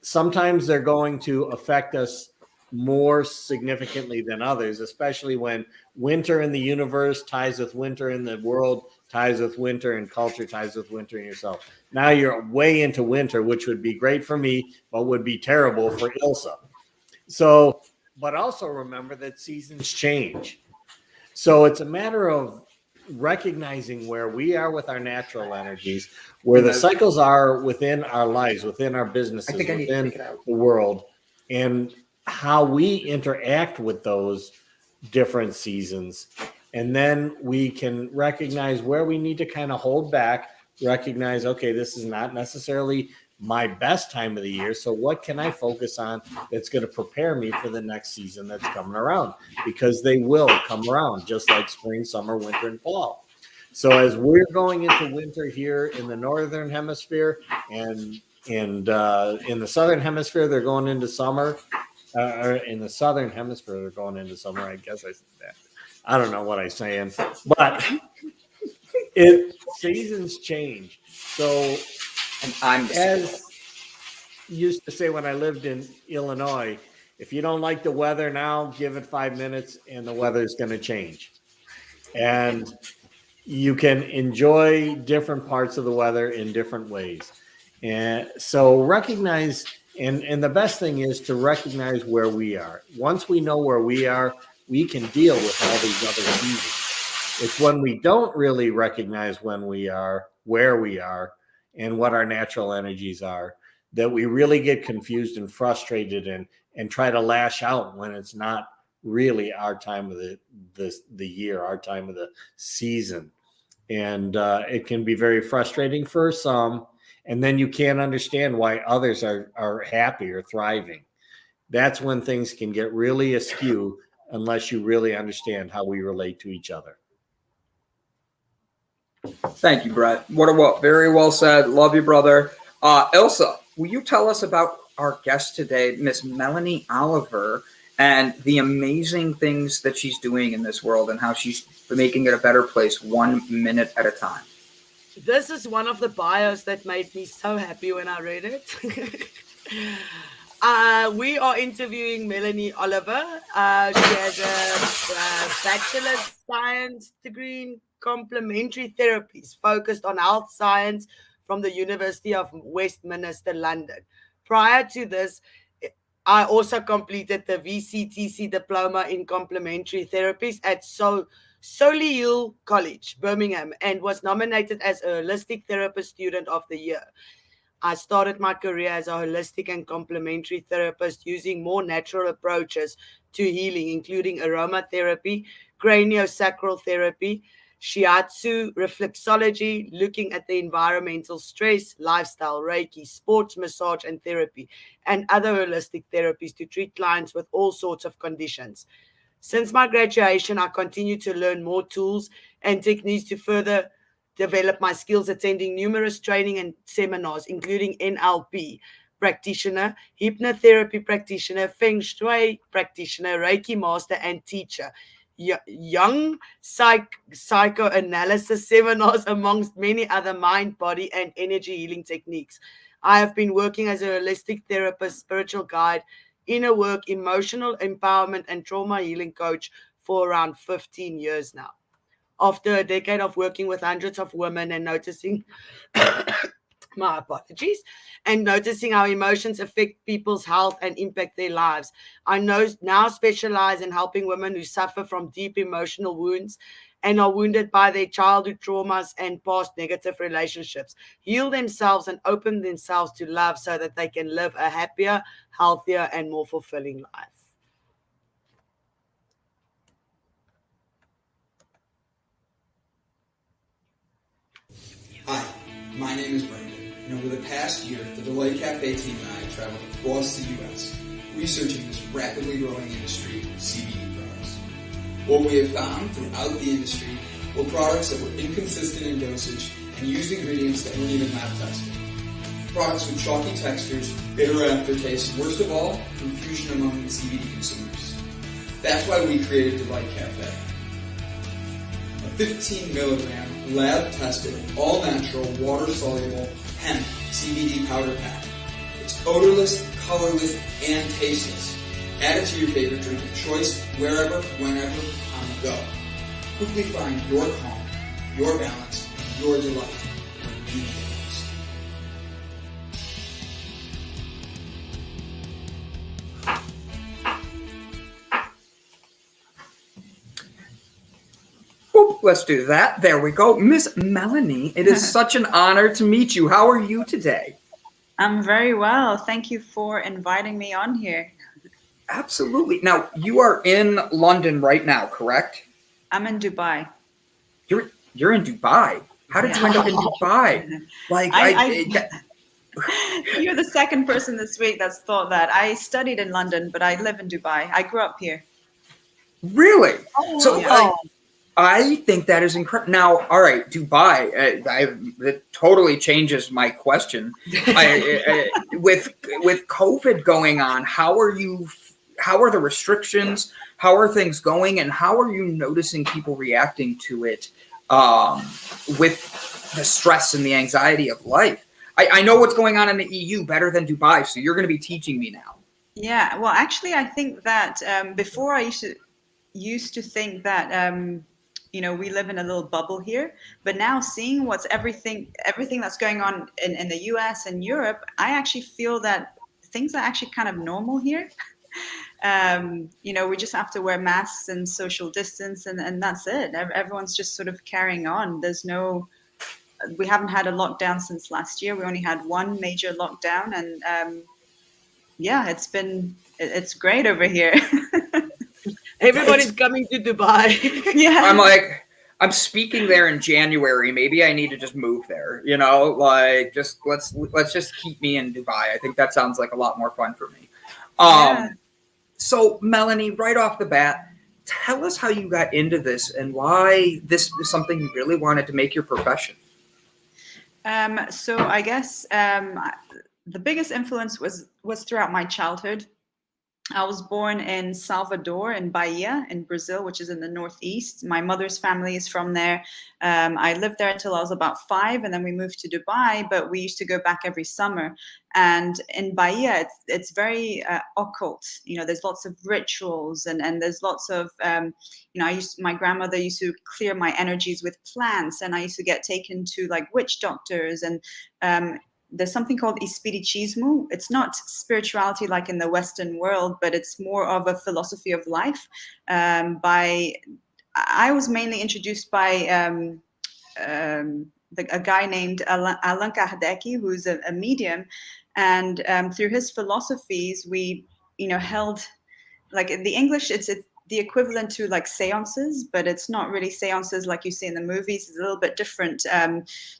sometimes they're going to affect us more significantly than others, especially when winter in the universe ties with winter in the world, ties with winter and culture, ties with winter in yourself. Now you're way into winter, which would be great for me, but would be terrible for Ilse. So, but also remember that seasons change. So it's a matter of recognizing where we are with our natural energies, where the cycles are within our lives, within our businesses, within the world, and how we interact with those different seasons. And then we can recognize where we need to kind of hold back, recognize, okay, this is not necessarily my best time of the year. So what can I focus on that's going to prepare me for the next season that's coming around? Because they will come around, just like spring, summer, winter, and fall. So as we're going into winter here in the Northern Hemisphere and in the Southern Hemisphere, they're going into summer. In the Southern Hemisphere, they're going into summer. I guess I said that. I don't know what I'm saying, but seasons change. So used to say when I lived in Illinois, if you don't like the weather now, give it 5 minutes and the weather is going to change. And you can enjoy different parts of the weather in different ways. And so recognize, and the best thing is to recognize where we are. Once we know where we are, we can deal with all these other seasons. It's when we don't really recognize when we are, where we are, and what our natural energies are, that we really get confused and frustrated and try to lash out when it's not really our time of the year, our time of the season. And it can be very frustrating for some, and then you can't understand why others are happy or thriving. That's when things can get really askew unless you really understand how we relate to each other. Thank you, Brett. Very well said. Love you, brother. Ilse, will you tell us about our guest today, Miss Melany Oliver, and the amazing things that she's doing in this world and how she's making it a better place 1 minute at a time? This is one of the bios that made me so happy when I read it. We are interviewing Melany Oliver. She has a Bachelor of Science degree in Complementary Therapies focused on health science from the University of Westminster, London. Prior to this, I also completed the VCTC Diploma in Complementary Therapies at Solihull College, Birmingham, and was nominated as a Holistic Therapist Student of the Year. I started my career as a holistic and complementary therapist using more natural approaches to healing, including aromatherapy, Cranio-sacral therapy, shiatsu, reflexology, looking at the environmental stress, lifestyle, Reiki, sports massage and therapy, and other holistic therapies to treat clients with all sorts of conditions. Since my graduation, I continue to learn more tools and techniques to further develop my skills, attending numerous training and seminars, including NLP Practitioner, Hypnotherapy Practitioner, Feng Shui Practitioner, Reiki Master and Teacher, Jung psychoanalysis seminars, amongst many other mind, body, and energy healing techniques. I have been working as a holistic therapist, spiritual guide, inner work, emotional empowerment, and trauma healing coach for around 15 years now. After a decade of working with hundreds of women and noticing my apologies, and noticing how emotions affect people's health and impact their lives, I now specialize in helping women who suffer from deep emotional wounds and are wounded by their childhood traumas and past negative relationships, heal themselves and open themselves to love so that they can live a happier, healthier, and more fulfilling life. Hi, my name is Brandon, and over the past year, the Delight Cafe team and I traveled across the U.S. researching this rapidly growing industry of CBD products. What we have found throughout the industry were products that were inconsistent in dosage and used ingredients that weren't even lab tested. Products with chalky textures, bitter aftertaste, and worst of all, confusion among the CBD consumers. That's why we created Delight Cafe. A 15 milligram lab-tested, all-natural, water-soluble hemp CBD powder pack. It's odorless, colorless, and tasteless. Add it to your favorite drink of choice, wherever, whenever, on the go. Quickly find your calm, your balance, and your delight when you need it most. Oop, let's do that. There we go. Miss Melany, it is such an honor to meet you. How are you today? I'm very well. Thank you for inviting me on here. Absolutely. Now, you are in London right now, correct? I'm in Dubai. You're in Dubai. How did you end up in Dubai? Like, You're the second person this week that's thought that. I studied in London, but I live in Dubai. I grew up here. Really? Oh, So, yeah. I think that is incredible. Now, all right, Dubai, that totally changes my question. With COVID going on, how are the restrictions? How are things going? And how are you noticing people reacting to it with the stress and the anxiety of life? I know what's going on in the EU better than Dubai, so you're going to be teaching me now. Yeah, well, actually, I think that before I used to think that we live in a little bubble here, but now seeing what's everything that's going on in the US and Europe, I actually feel that things are actually kind of normal here. We just have to wear masks and social distance, and that's it. Everyone's just sort of carrying on. We haven't had a lockdown since last year. We only had one major lockdown, and it's great over here. Everybody's coming to Dubai. Yeah. I'm speaking there in January. Maybe I need to just move there, just let's just keep me in Dubai. I think that sounds like a lot more fun for me. So Melany, right off the bat, tell us how you got into this and why this was something you really wanted to make your profession. So I guess the biggest influence was throughout my childhood. I was born in Salvador, in Bahia, in Brazil, which is in the northeast. My mother's family is from there. I lived there until I was about 5, and then we moved to Dubai, but we used to go back every summer. And in Bahia, it's very occult. There's lots of rituals, and there's lots of, my grandmother used to clear my energies with plants, and I used to get taken to like witch doctors, and there's something called espiritismo. It's not spirituality like in the Western world, but it's more of a philosophy of life. I was mainly introduced by a guy named Allan Kardec, who's a medium, and through his philosophies, we held, like in the English, it's the equivalent to like seances, but it's not really seances like you see in the movies. It's a little bit different.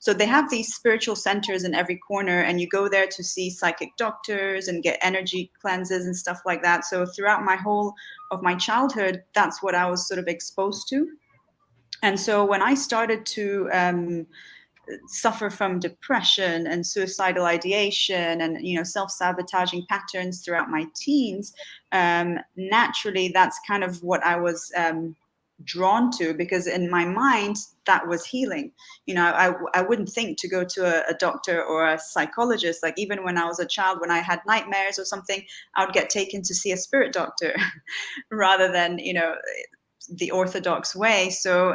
So they have these spiritual centers in every corner, and you go there to see psychic doctors and get energy cleanses and stuff like that. So throughout my whole of my childhood, that's what I was sort of exposed to. And so when I started to suffer from depression and suicidal ideation and self-sabotaging patterns throughout my teens, naturally that's kind of what I was drawn to, because in my mind that was healing. I wouldn't think to go to a doctor or a psychologist. Like even when I was a child, when I had nightmares or something, I would get taken to see a spirit doctor rather than the orthodox way. So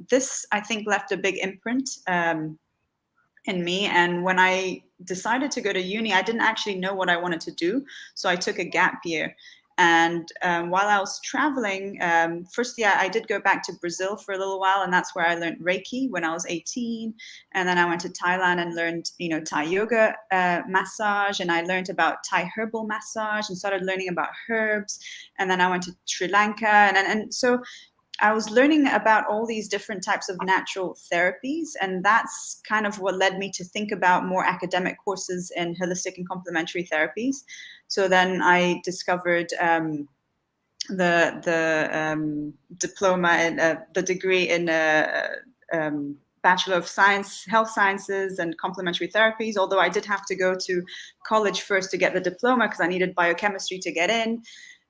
this, I think, left a big imprint in me. And when I decided to go to uni, I didn't actually know what I wanted to do. So I took a gap year. And while I was traveling, firstly, I did go back to Brazil for a little while, and that's where I learned Reiki when I was 18. And then I went to Thailand and learned, Thai yoga massage, and I learned about Thai herbal massage and started learning about herbs. And then I went to Sri Lanka, and so I was learning about all these different types of natural therapies, and that's kind of what led me to think about more academic courses in holistic and complementary therapies. So then I discovered the diploma and the degree in Bachelor of Science, Health Sciences and Complementary Therapies, although I did have to go to college first to get the diploma because I needed biochemistry to get in.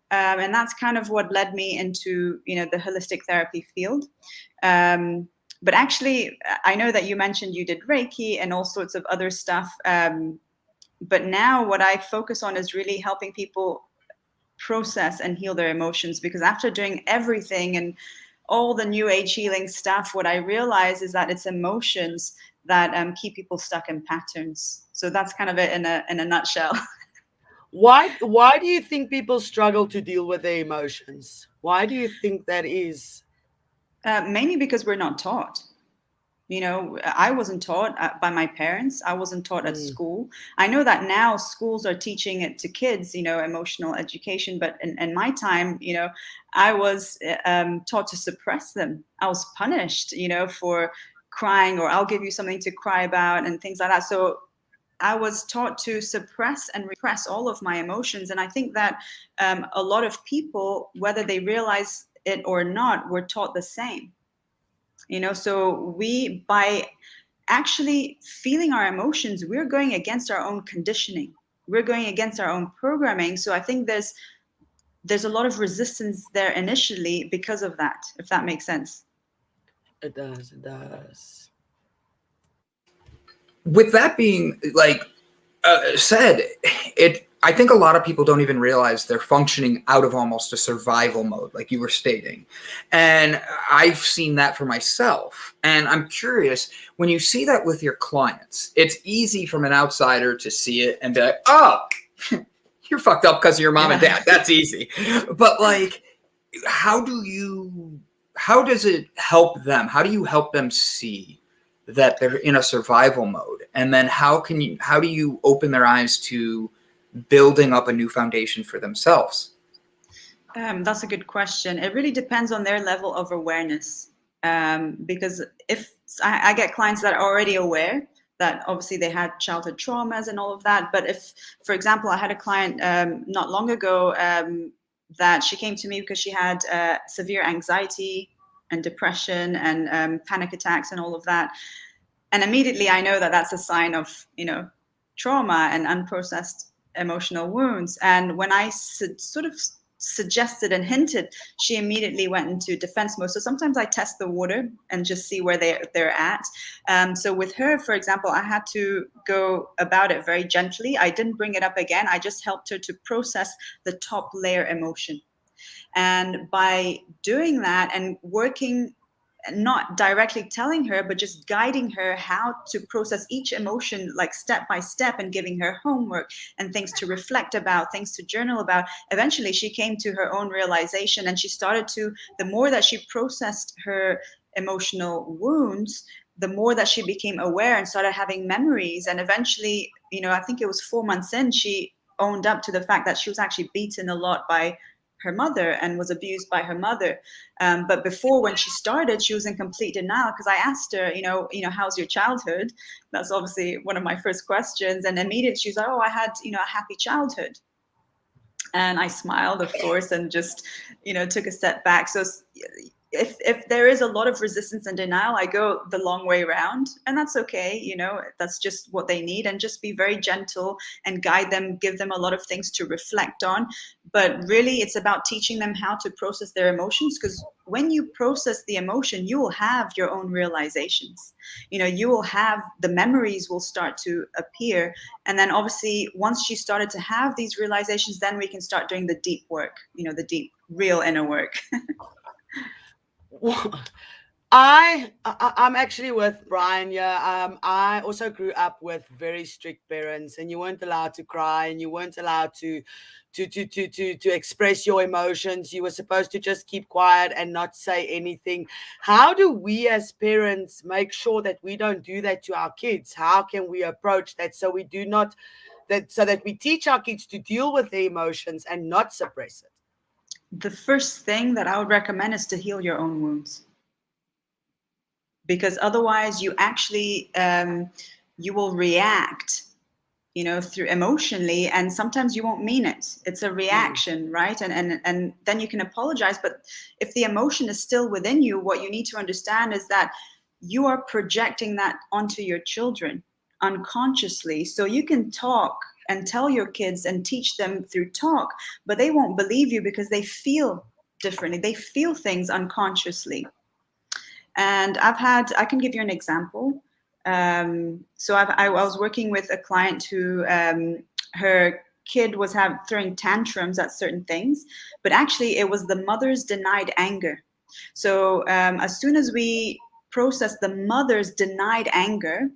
And that's kind of what led me into, the holistic therapy field. But actually, I know that you mentioned you did Reiki and all sorts of other stuff. But now what I focus on is really helping people process and heal their emotions, because after doing everything and all the new age healing stuff, what I realize is that it's emotions that keep people stuck in patterns. So that's kind of it in a nutshell. Why do you think people struggle to deal with their emotions? Why do you think that is? Mainly because we're not taught. I wasn't taught by my parents. I wasn't taught at school. I know that now schools are teaching it to kids, emotional education. But in my time, I was taught to suppress them. I was punished, for crying, or I'll give you something to cry about and things like that. So I was taught to suppress and repress all of my emotions. And I think that a lot of people, whether they realize it or not, were taught the same. So by actually feeling our emotions, we're going against our own conditioning. We're going against our own programming. So I think there's a lot of resistance there initially because of that, if that makes sense. It does. with that being said, I think a lot of people don't even realize they're functioning out of almost a survival mode, like you were stating. And I've seen that for myself. And I'm curious, when you see that with your clients, it's easy from an outsider to see it and be like, oh, you're fucked up because of your mom and dad. That's easy. But like, how does it help them? How do you help them see that they're in a survival mode? And then how do you open their eyes to building up a new foundation for themselves? That's a good question. It really depends on their level of awareness. Because if I get clients that are already aware that obviously they had childhood traumas and all of that. But if, for example, I had a client not long ago that she came to me because she had severe anxiety and depression and panic attacks and all of that. And immediately I know that that's a sign of, trauma and unprocessed emotional wounds. And when I sort of suggested and hinted, she immediately went into defense mode. So sometimes I test the water and just see where they're at. So with her, for example, I had to go about it very gently. I didn't bring it up again. I just helped her to process the top layer emotion. And by doing that and working, not directly telling her, but just guiding her how to process each emotion, like step by step, and giving her homework and things to reflect about, things to journal about. Eventually she came to her own realization, and she started to, the more that she processed her emotional wounds, the more that she became aware and started having memories. And eventually, I think it was 4 months in, she owned up to the fact that she was actually beaten a lot by her mother and was abused by her mother. But before, when she started, she was in complete denial, because I asked her, how's your childhood? That's obviously one of my first questions. And immediately she was like, oh, I had, a happy childhood. And I smiled, of course, and just, took a step back. So if there is a lot of resistance and denial, I go the long way around, and that's okay. That's just what they need, and just be very gentle and guide them, give them a lot of things to reflect on. But really, it's about teaching them how to process their emotions, because when you process the emotion, you will have your own realizations. You will have, the memories will start to appear. And then obviously, once she started to have these realizations, then we can start doing the deep work, the deep, real inner work. Well, I'm actually with Brian. Yeah, I also grew up with very strict parents, and you weren't allowed to cry, and you weren't allowed to express your emotions. You were supposed to just keep quiet and not say anything. How do we as parents make sure that we don't do that to our kids? How can we approach that so we do not, so that we teach our kids to deal with their emotions and not suppress it? The first thing that I would recommend is to heal your own wounds. Because otherwise you actually, you will react, through emotionally, and sometimes you won't mean it. It's a reaction, right? And then you can apologize. But if the emotion is still within you, what you need to understand is that you are projecting that onto your children unconsciously. So you can talk and tell your kids and teach them through talk, but they won't believe you because they feel differently. They feel things unconsciously. And I can give you an example. So I was working with a client who, her kid was throwing tantrums at certain things, but actually it was the mother's denied anger. So as soon as we process the mother's denied anger,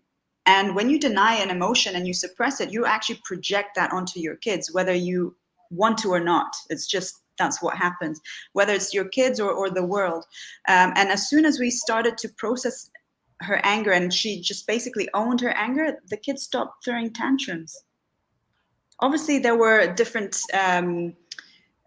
and when you deny an emotion and you suppress it, you actually project that onto your kids, whether you want to or not. It's just, that's what happens, whether it's your kids or the world. And as soon as we started to process her anger, and she just basically owned her anger, the kids stopped throwing tantrums. Obviously, there were different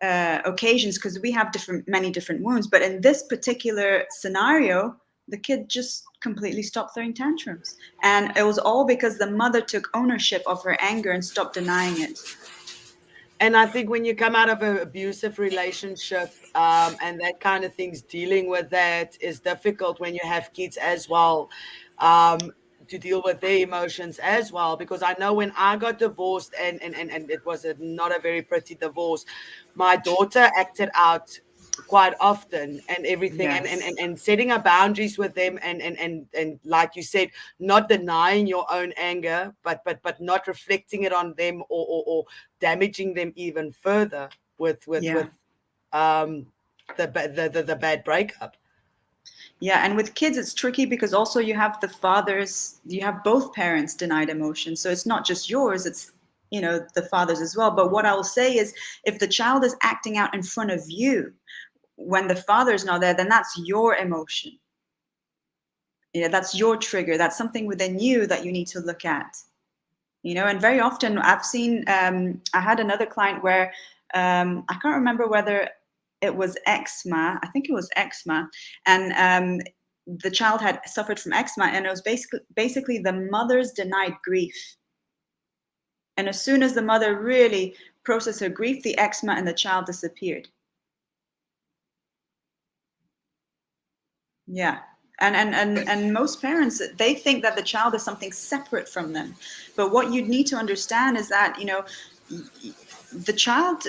occasions, because we have many different wounds. But in this particular scenario, the kid just completely stopped throwing tantrums. And it was all because the mother took ownership of her anger and stopped denying it. And I think when you come out of an abusive relationship and that kind of things, dealing with that is difficult when you have kids as well, to deal with their emotions as well. Because I know when I got divorced, and it was not a very pretty divorce, my daughter acted out quite often and everything. Yes. And setting up boundaries with them, and like you said, not denying your own anger, but not reflecting it on them, or damaging them even further with the bad breakup. Yeah, and with kids, it's tricky because also you have both parents denied emotion. So it's not just yours, it's, the father's as well. But what I will say is, if the child is acting out in front of you when the father's not there, then that's your emotion. That's your trigger. That's something within you that you need to look at. And very often I've seen, I had another client where I can't remember whether it was eczema. I think it was eczema. And the child had suffered from eczema, and it was basically the mother's denied grief. And as soon as the mother really processed her grief, the eczema and the child disappeared. Yeah. And most parents, they think that the child is something separate from them. But what you need to understand is that, the child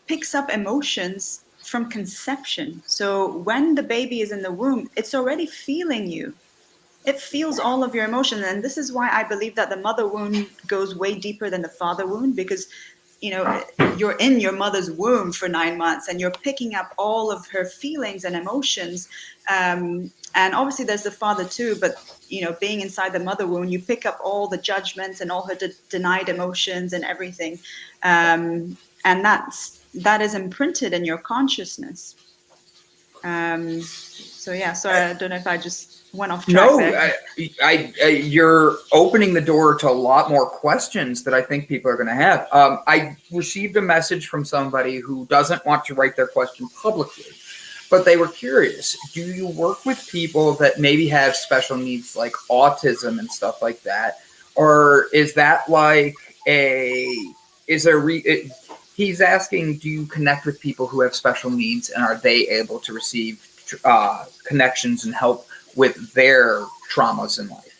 picks up emotions from conception. So when the baby is in the womb, it's already feeling you. It feels all of your emotions. And this is why I believe that the mother wound goes way deeper than the father wound, because you're in your mother's womb for 9 months and you're picking up all of her feelings and emotions. And obviously there's the father too, but being inside the mother wound, you pick up all the judgments and all her denied emotions and everything. And that is imprinted in your consciousness. So yeah, sorry, I don't know if I just went off track. No, you're opening the door to a lot more questions that I think people are going to have. I received a message from somebody who doesn't want to write their question publicly, but they were curious. Do you work with people that maybe have special needs like autism and stuff like that? Or is that like he's asking, do you connect with people who have special needs, and are they able to receive connections and help with their traumas in life?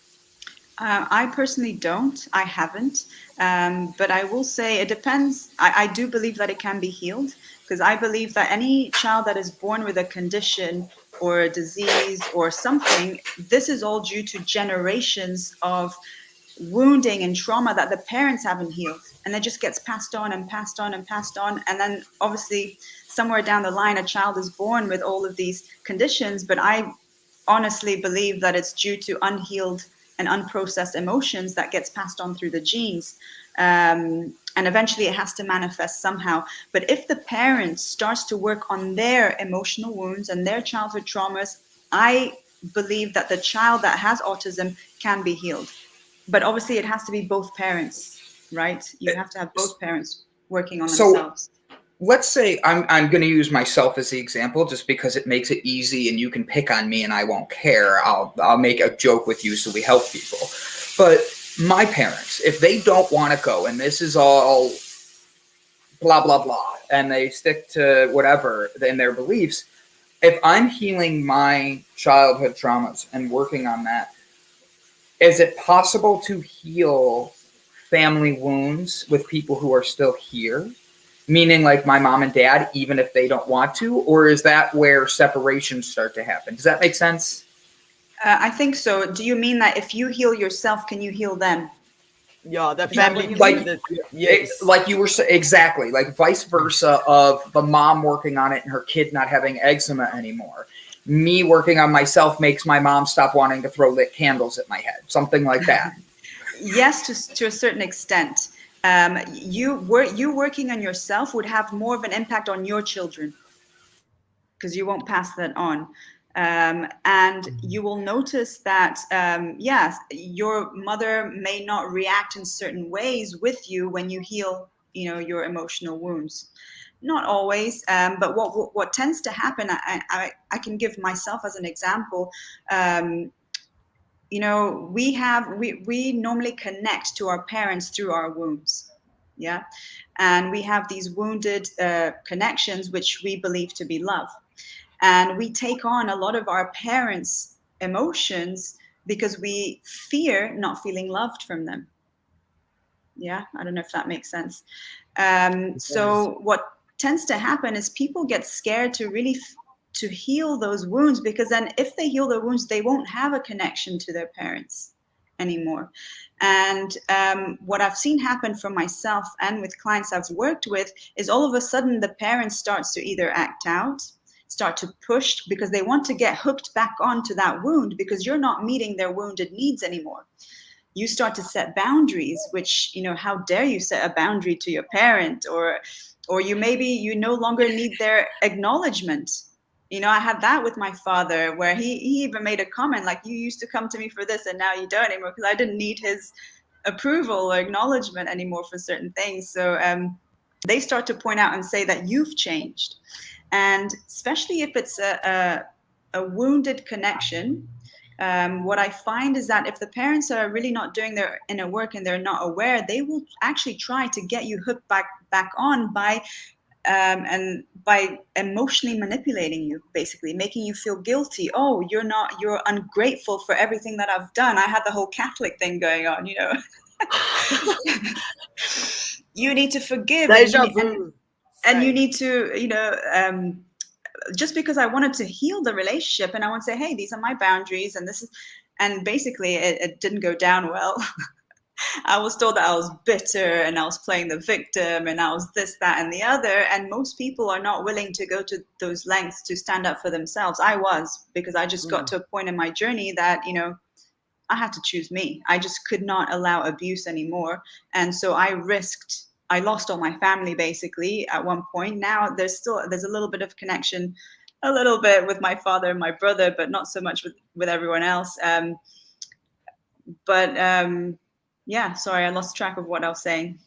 I personally don't. I haven't. But I will say it depends. I do believe that it can be healed, because I believe that any child that is born with a condition or a disease or something, this is all due to generations of wounding and trauma that the parents haven't healed. And it just gets passed on and passed on and passed on. And then obviously somewhere down the line, a child is born with all of these conditions. But I honestly believe that it's due to unhealed and unprocessed emotions that gets passed on through the genes. And eventually it has to manifest somehow. But if the parent starts to work on their emotional wounds and their childhood traumas, I believe that the child that has autism can be healed. But obviously it has to be both parents, right? You have to have both parents working on themselves. Let's say I'm going to use myself as the example, just because it makes it easy and you can pick on me and I won't care. I'll make a joke with you so we help people. But my parents, if they don't want to go, and this is all blah, blah, blah, and they stick to whatever in their beliefs, if I'm healing my childhood traumas and working on that, is it possible to heal family wounds with people who are still here? Meaning like my mom and dad, even if they don't want to? Or is that where separations start to happen? Does that make sense? I think so. Do you mean that if you heal yourself, can you heal them? Yeah, the family. Yes. Like you were exactly, like vice versa of the mom working on it and her kid not having eczema anymore. Me working on myself makes my mom stop wanting to throw lit candles at my head. Something like that. Yes, to a certain extent. You working on yourself would have more of an impact on your children, because you won't pass that on. And you will notice that, yes, your mother may not react in certain ways with you when you heal, your emotional wounds. Not always, but what tends to happen, I can give myself as an example. We normally connect to our parents through our wounds, yeah, and we have these wounded connections which we believe to be love, and we take on a lot of our parents' emotions because we fear not feeling loved from them. Yeah, I don't know if that makes sense. So tends to happen is people get scared to really to heal those wounds, because then if they heal the wounds, they won't have a connection to their parents anymore. And what I've seen happen for myself and with clients I've worked with is all of a sudden the parent starts to either act out, start to push, because they want to get hooked back onto that wound, because you're not meeting their wounded needs anymore. You start to set boundaries, which, you know, how dare you set a boundary to your parent, or you no longer need their acknowledgement. You know, I had that with my father, where he even made a comment like, you used to come to me for this and now you don't anymore, because I didn't need his approval or acknowledgement anymore for certain things. So they start to point out and say that you've changed. And especially if it's a wounded connection, what I find is that if the parents are really not doing their inner work and they're not aware, they will actually try to get you hooked back on by emotionally manipulating you, basically making you feel guilty. Oh, you're ungrateful for everything that I've done. I had the whole Catholic thing going on, you know. You need to forgive, and you need to, you know, just because I wanted to heal the relationship, and I want to say, hey, these are my boundaries, and this is, and basically it didn't go down well. I was told that I was bitter and I was playing the victim and I was this, that, and the other. And most people are not willing to go to those lengths to stand up for themselves. I was, because I just got to a point in my journey that, you know, I had to choose me. I just could not allow abuse anymore. And so I lost all my family basically at one point. Now there's a little bit of connection, a little bit with my father and my brother, but not so much with everyone else. Yeah, sorry, I lost track of what I was saying.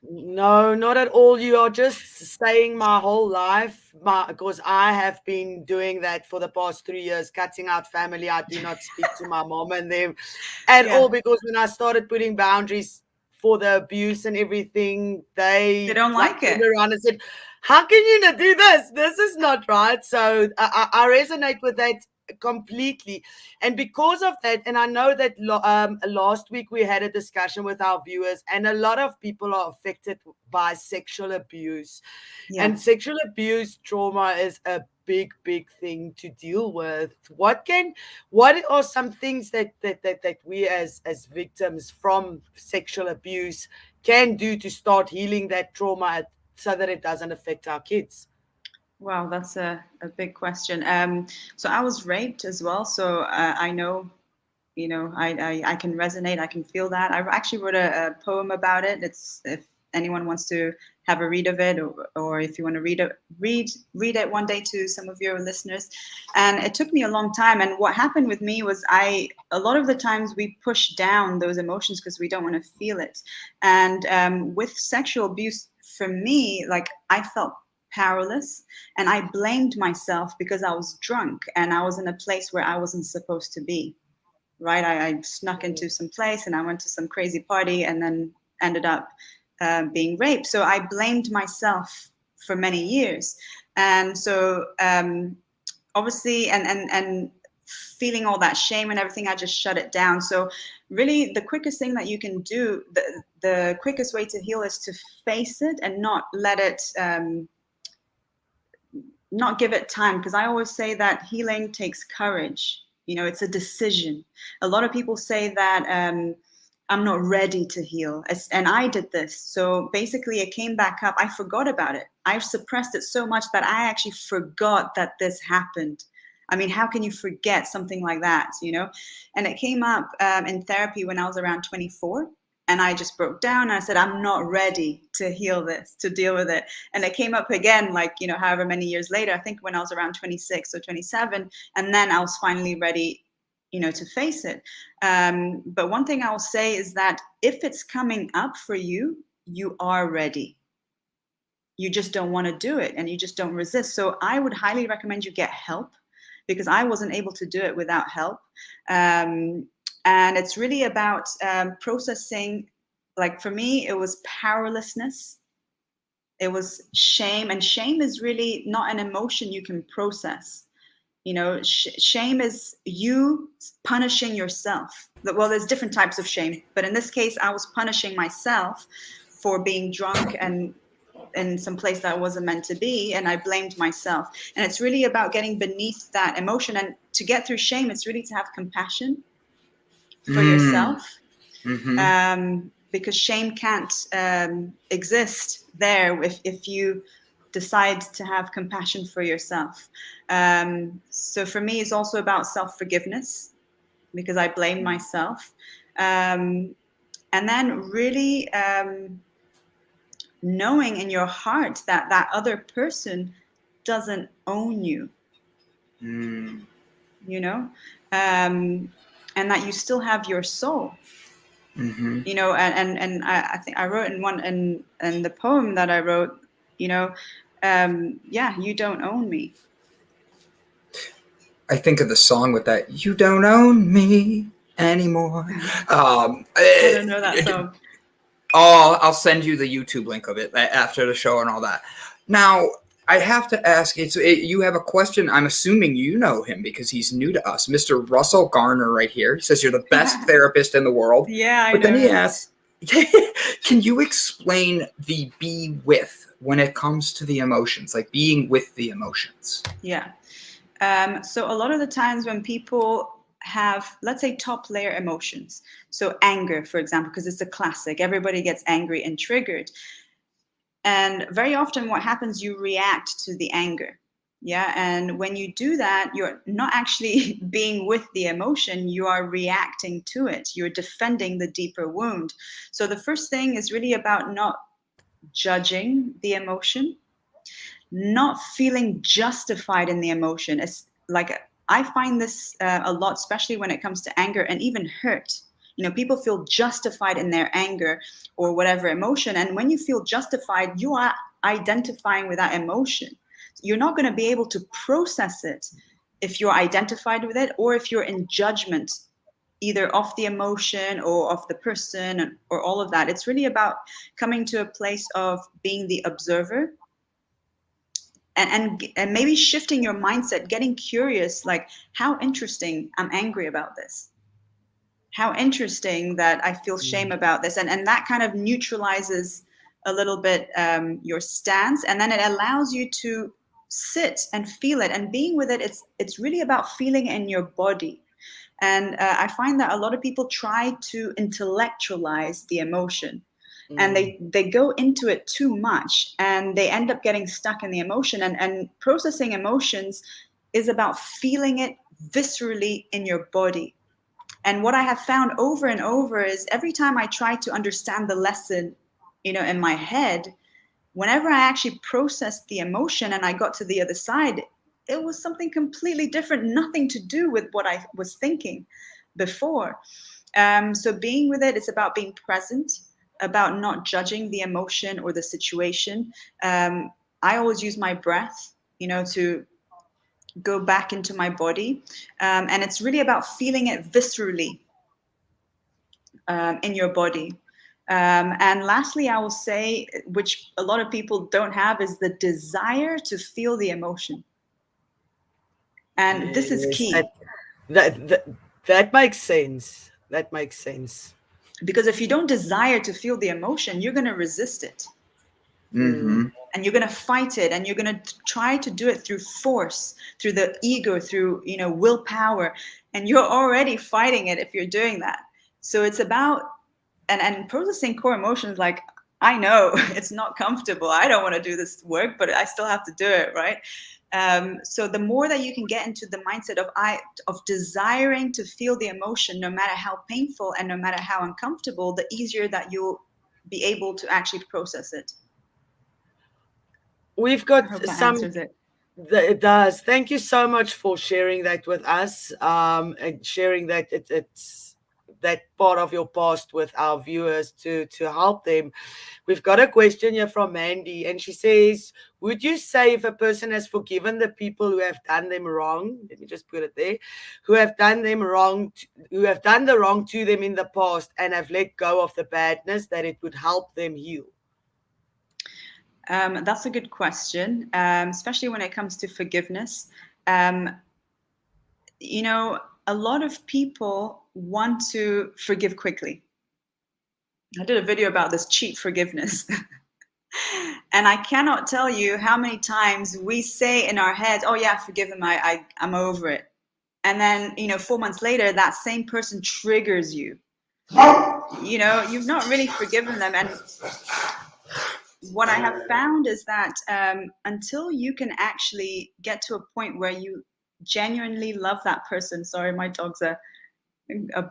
No, not at all. You are just saying my whole life, because I have been doing that for the past 3 years, cutting out family. I do not speak to my mom and them at all, because when I started putting boundaries for the abuse and everything, they don't like it. Around and said, how can you not do this? This is not right. So I resonate with that completely. And because of that, and I know that last week we had a discussion with our viewers, and a lot of people are affected by sexual abuse. And sexual abuse trauma is a big thing to deal with. What are some things that we as victims from sexual abuse can do to start healing that trauma so that it doesn't affect our kids? Wow, that's a big question. So I was raped as well. So I know, you know, I can resonate. I can feel that. I actually wrote a poem about it. It's, if anyone wants to have a read of it, or if you want to read it one day to some of your listeners. And it took me a long time. And what happened with me was a lot of the times we push down those emotions because we don't want to feel it. And with sexual abuse, for me, like, I felt powerless, and I blamed myself because I was drunk and I was in a place where I wasn't supposed to be. Right? I snuck into some place and I went to some crazy party and then ended up being raped. So I blamed myself for many years. And so obviously, and feeling all that shame and everything, I just shut it down. So really the quickest thing that you can do, the quickest way to heal is to face it and not let it, not give it time. Because I always say that healing takes courage. You know, it's a decision. A lot of people say that I'm not ready to heal. And I did this. So basically it came back up. I forgot about it. I suppressed it so much that I actually forgot that this happened. I mean, how can you forget something like that, you know? And it came up in therapy when I was around 24. And I just broke down and I said, I'm not ready to heal this, to deal with it. And it came up again, like, you know, however many years later, I think when I was around 26 or 27. And then I was finally ready, you know, to face it. But one thing I will say is that if it's coming up for you, you are ready. You just don't want to do it and you just don't resist. So I would highly recommend you get help, because I wasn't able to do it without help. And it's really about processing. Like for me, it was powerlessness. It was shame. And shame is really not an emotion you can process. You know, shame is you punishing yourself. Well, there's different types of shame. But in this case, I was punishing myself for being drunk and in some place that I wasn't meant to be, and I blamed myself. And it's really about getting beneath that emotion. And to get through shame, it's really to have compassion for yourself. Because shame can't exist there if you decide to have compassion for yourself. So for me, it's also about self-forgiveness, because I blame myself. And then really knowing in your heart that that other person doesn't own you, you know, and that you still have your soul. You know, and I think I wrote in the poem that I wrote, you know, yeah, you don't own me. I think of the song with that, you don't own me anymore. I don't know that song. Oh, I'll send you the YouTube link of it after the show and all that. Now, I have to ask, you have a question. I'm assuming you know him because he's new to us. Mr. Russell Garner right here. He says you're the best therapist in the world. Yeah, I know. But then he him. asks, can you explain the be with when it comes to the emotions, like being with the emotions? Yeah. So a lot of the times when people have, let's say, top layer emotions, so anger, for example, because it's a classic, everybody gets angry and triggered. And very often what happens, you react to the anger. Yeah. And when you do that, you're not actually being with the emotion, you are reacting to it. You're defending the deeper wound. So the first thing is really about not judging the emotion, not feeling justified in the emotion. It's like, I find this a lot, especially when it comes to anger and even hurt. You know, people feel justified in their anger or whatever emotion. And when you feel justified, you are identifying with that emotion. You're not going to be able to process it if you're identified with it, or if you're in judgment, either of the emotion or of the person or all of that. It's really about coming to a place of being the observer and maybe shifting your mindset, getting curious, like, how interesting, I'm angry about this. How interesting that I feel shame about this. And that kind of neutralizes a little bit your stance. And then it allows you to sit and feel it. And being with it, it's really about feeling it in your body. And I find that a lot of people try to intellectualize the emotion. And they go into it too much, and they end up getting stuck in the emotion. And processing emotions is about feeling it viscerally in your body. And what I have found over and over is every time I try to understand the lesson, you know, in my head, whenever I actually processed the emotion and I got to the other side, it was something completely different, nothing to do with what I was thinking before. So being with it, it's about being present, about not judging the emotion or the situation. I always use my breath, you know, to go back into my body. And it's really about feeling it viscerally in your body. And lastly, I will say, which a lot of people don't have, is the desire to feel the emotion. And this is key. That makes sense. That makes sense. Because if you don't desire to feel the emotion, you're going to resist it. And you're going to fight it, and you're going to try to do it through force, through the ego, through, you know, willpower. And you're already fighting it if you're doing that. So it's about, and processing core emotions, like, I know it's not comfortable. I don't want to do this work, but I still have to do it, right? So the more that you can get into the mindset of desiring to feel the emotion, no matter how painful and no matter how uncomfortable, the easier that you'll be able to actually process it. We've got I hope that some. answers it. It does. Thank you so much for sharing that with us, and sharing that it's that part of your past with our viewers to help them. We've got a question here from Mandy, and she says, would you say if a person has forgiven the people who have done them wrong, let me just put it there, who have done them wrong, who have done the wrong to them in the past and have let go of the badness, that it would help them heal? That's a good question, especially when it comes to forgiveness. You know, a lot of people want to forgive quickly. I did a video about this cheap forgiveness. And I cannot tell you how many times we say in our heads, oh yeah, forgive them, I'm over it. And then, 4 months later, that same person triggers you. You've not really forgiven them. And what I have found is that until you can actually get to a point where you genuinely love that person. Sorry, my dogs are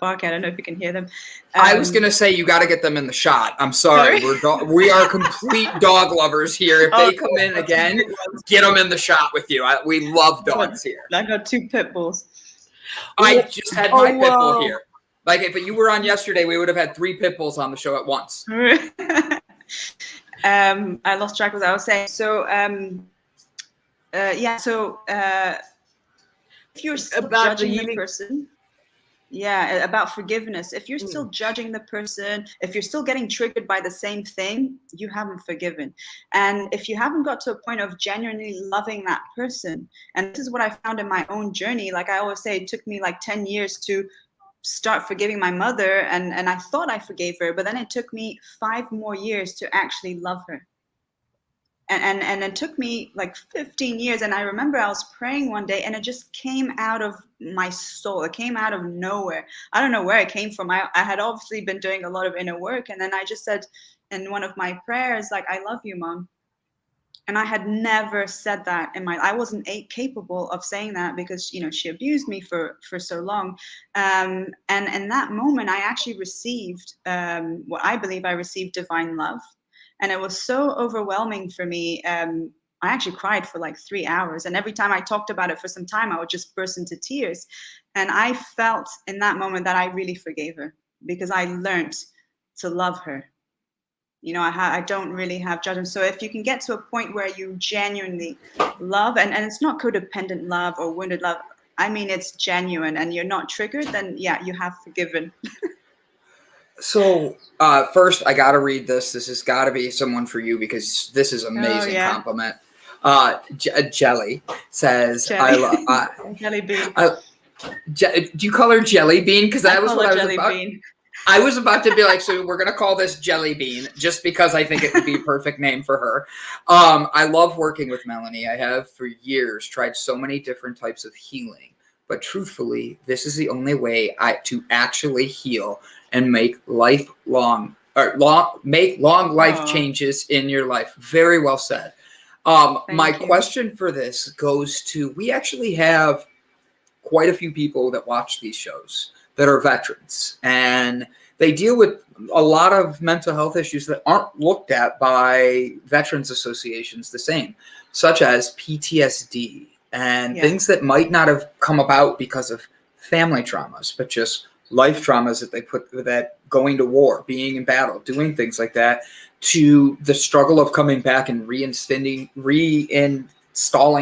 barking. I don't know if you can hear them. I was gonna say you got to get them in the shot. I'm sorry, we are complete dog lovers here. If they come in again, get them in the shot with you. We love dogs here. I got 2 pit bulls. I just had my pit bull here. Like if you were on yesterday, we would have had 3 pit bulls on the show at once. I lost track of what I was saying. So if you're still About judging the the healing person. Yeah, about forgiveness. If you're still judging the person, if you're still getting triggered by the same thing, you haven't forgiven. And if you haven't got to a point of genuinely loving that person, and this is what I found in my own journey, like I always say, it took me like 10 years to start forgiving my mother, and I thought I forgave her, but then it took me 5 more years to actually love her. And it took me like 15 years. And I remember I was praying one day and it just came out of my soul. It came out of nowhere. I don't know where it came from. I had obviously been doing a lot of inner work. And then I just said in one of my prayers, like, I love you, Mom. And I had never said that I wasn't capable of saying that because, she abused me for so long. And in that moment, I actually received what I believe I received divine love. And it was so overwhelming for me. I actually cried for like 3 hours. And every time I talked about it for some time, I would just burst into tears. And I felt in that moment that I really forgave her because I learned to love her. I don't really have judgment. So if you can get to a point where you genuinely love, and it's not codependent love or wounded love, I mean, it's genuine and you're not triggered, then yeah, you have forgiven. So first, I got to read this. This has got to be someone for you because this is amazing compliment. Jelly says, Jelly. Jelly bean. Do you call her Jelly Bean? Because that was what I was about. Bean. I was about to be like, so we're going to call this Jelly Bean just because I think it would be a perfect name for her. I love working with Melany. I have for years tried so many different types of healing. But truthfully, this is the only way to actually heal and make long life changes in your life. Very well said. My question for this goes to, we actually have quite a few people that watch these shows that are veterans, and they deal with a lot of mental health issues that aren't looked at by veterans associations the same, such as PTSD and things that might not have come about because of family traumas, but just life traumas that they put with that, going to war, being in battle, doing things like that, to the struggle of coming back and reinstalling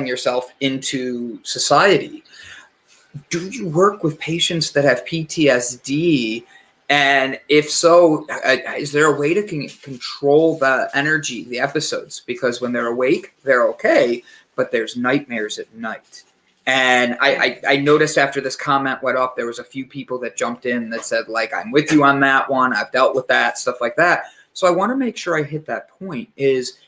yourself into society. Do you work with patients that have PTSD? And if so, is there a way to control the energy, the episodes? Because when they're awake, they're okay, but there's nightmares at night. And I noticed after this comment went up, there was a few people that jumped in that said, like, I'm with you on that one. I've dealt with that, stuff like that. So I want to make sure I hit that point is,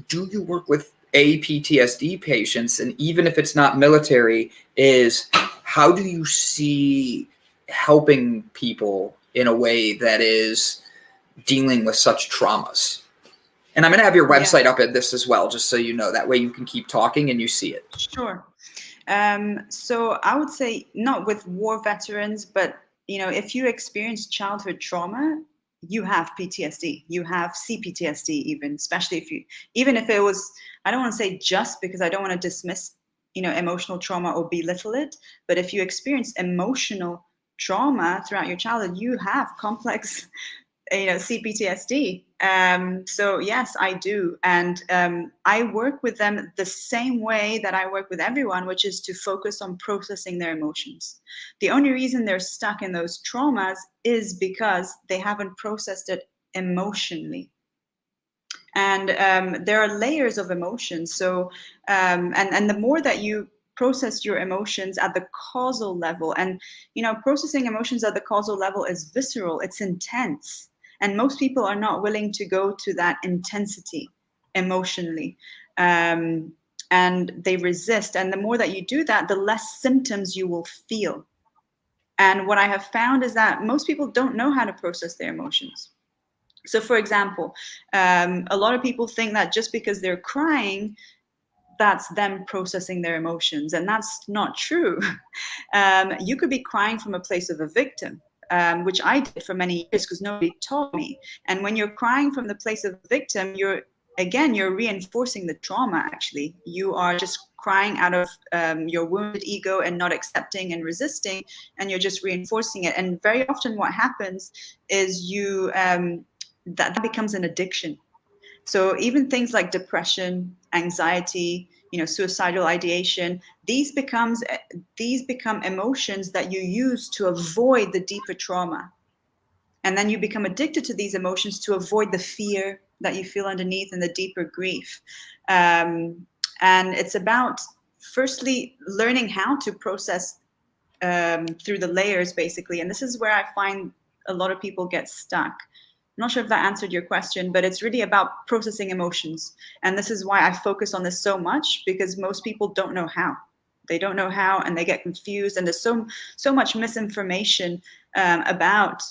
do you work with PTSD patients? And even if it's not military, is how do you see helping people in a way that is dealing with such traumas? And I'm going to have your website up at this as well, just so you know. That way you can keep talking and you see it. Sure. So I would say not with war veterans, but, if you experience childhood trauma, you have PTSD, you have CPTSD even, especially even if it was, I don't want to say just because I don't want to dismiss, emotional trauma or belittle it, but if you experience emotional trauma throughout your childhood, you have complex, CPTSD. So yes, I do. And I work with them the same way that I work with everyone, which is to focus on processing their emotions. The only reason they're stuck in those traumas is because they haven't processed it emotionally. And there are layers of emotions. So, and the more that you process your emotions at the causal level, and, processing emotions at the causal level is visceral, it's intense. And most people are not willing to go to that intensity. emotionally. And they resist. And the more that you do that, the less symptoms you will feel. And what I have found is that most people don't know how to process their emotions. So, for example, a lot of people think that just because they're crying, that's them processing their emotions. And that's not true. You could be crying from a place of a victim, which I did for many years because nobody taught me. And when you're crying from the place of a victim, you're reinforcing the trauma, actually. You are just crying out of your wounded ego and not accepting and resisting, and you're just reinforcing it. And very often what happens is that becomes an addiction. So even things like depression, anxiety, suicidal ideation, these become emotions that you use to avoid the deeper trauma. And then you become addicted to these emotions to avoid the fear that you feel underneath and the deeper grief. And it's about, firstly, learning how to process through the layers, basically. And this is where I find a lot of people get stuck. I'm not sure if that answered your question, but it's really about processing emotions. And this is why I focus on this so much, because most people don't know how. They don't know how, and they get confused. And there's so much misinformation about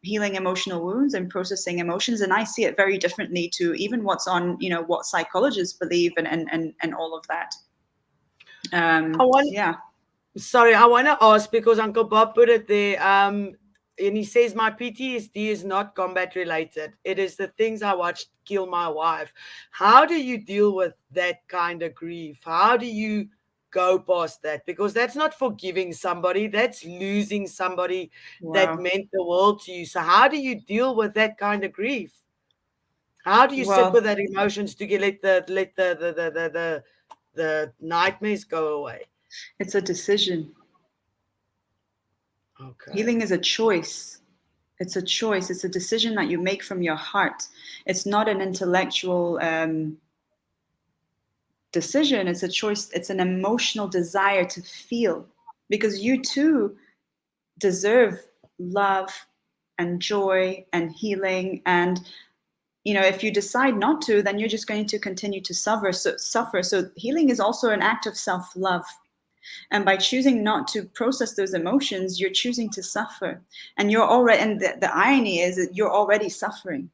healing emotional wounds and processing emotions. And I see it very differently to even what's on, what psychologists believe and all of that. Sorry, I want to ask, because Uncle Bob put it there. And he says, my PTSD is not combat related. It is the things I watched kill my wife. How do you deal with that kind of grief? How do you go past that? Because that's not forgiving somebody. That's losing somebody that meant the world to you. So how do you deal with that kind of grief? How do you sit with that emotions to let the nightmares go away? It's a decision. Okay. Healing is a choice. It's a choice. It's a decision that you make from your heart. It's not an intellectual decision. It's a choice. It's an emotional desire to feel, because you too deserve love and joy and healing. And if you decide not to, then you're just going to continue to suffer. So healing is also an act of self-love. And by choosing not to process those emotions, you're choosing to suffer. And the irony is that you're already suffering.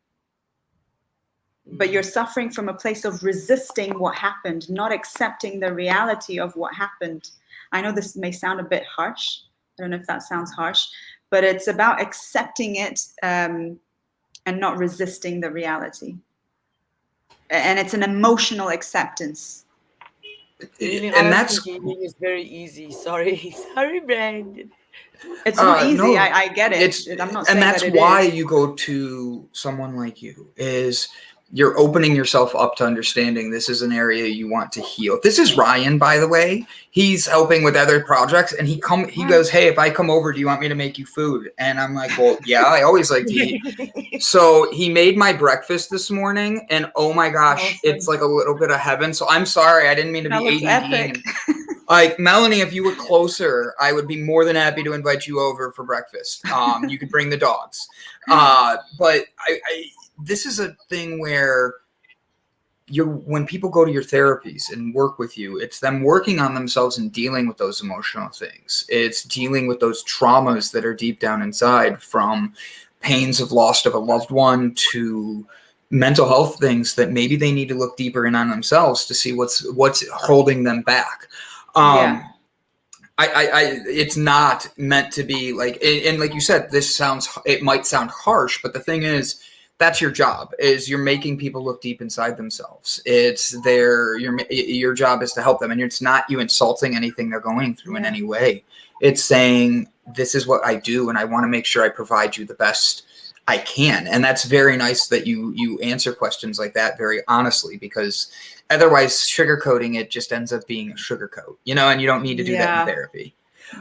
But you're suffering from a place of resisting what happened, not accepting the reality of what happened. I know this may sound a bit harsh. I don't know if that sounds harsh, but it's about accepting it and not resisting the reality. And it's an emotional acceptance. And that's is very easy. Sorry, Brandon. It's not easy. No, I get it. I'm not saying that's that why you go to someone like you, is you're opening yourself up to understanding this is an area you want to heal. This is Ryan, by the way. He's helping with other projects, and he goes, hey, if I come over, do you want me to make you food? And I'm like, well, yeah, I always like to eat. So he made my breakfast this morning, and oh my gosh, awesome. It's like a little bit of heaven. So I'm sorry, I didn't mean to be ADD. Like, Melany, if you were closer, I would be more than happy to invite you over for breakfast. You could bring the dogs. But this is a thing where when people go to your therapies and work with you, it's them working on themselves and dealing with those emotional things. It's dealing with those traumas that are deep down inside, from pains of loss of a loved one to mental health things that maybe they need to look deeper in on themselves to see what's holding them back. It's not meant to be like, and like you said, it might sound harsh, but the thing is, that's your job, is you're making people look deep inside themselves. Your job is to help them. And it's not you insulting anything they're going through in any way. It's saying, this is what I do, and I want to make sure I provide you the best I can. And that's very nice that you answer questions like that very honestly, because otherwise sugarcoating it just ends up being a sugarcoat, and you don't need to do that in therapy.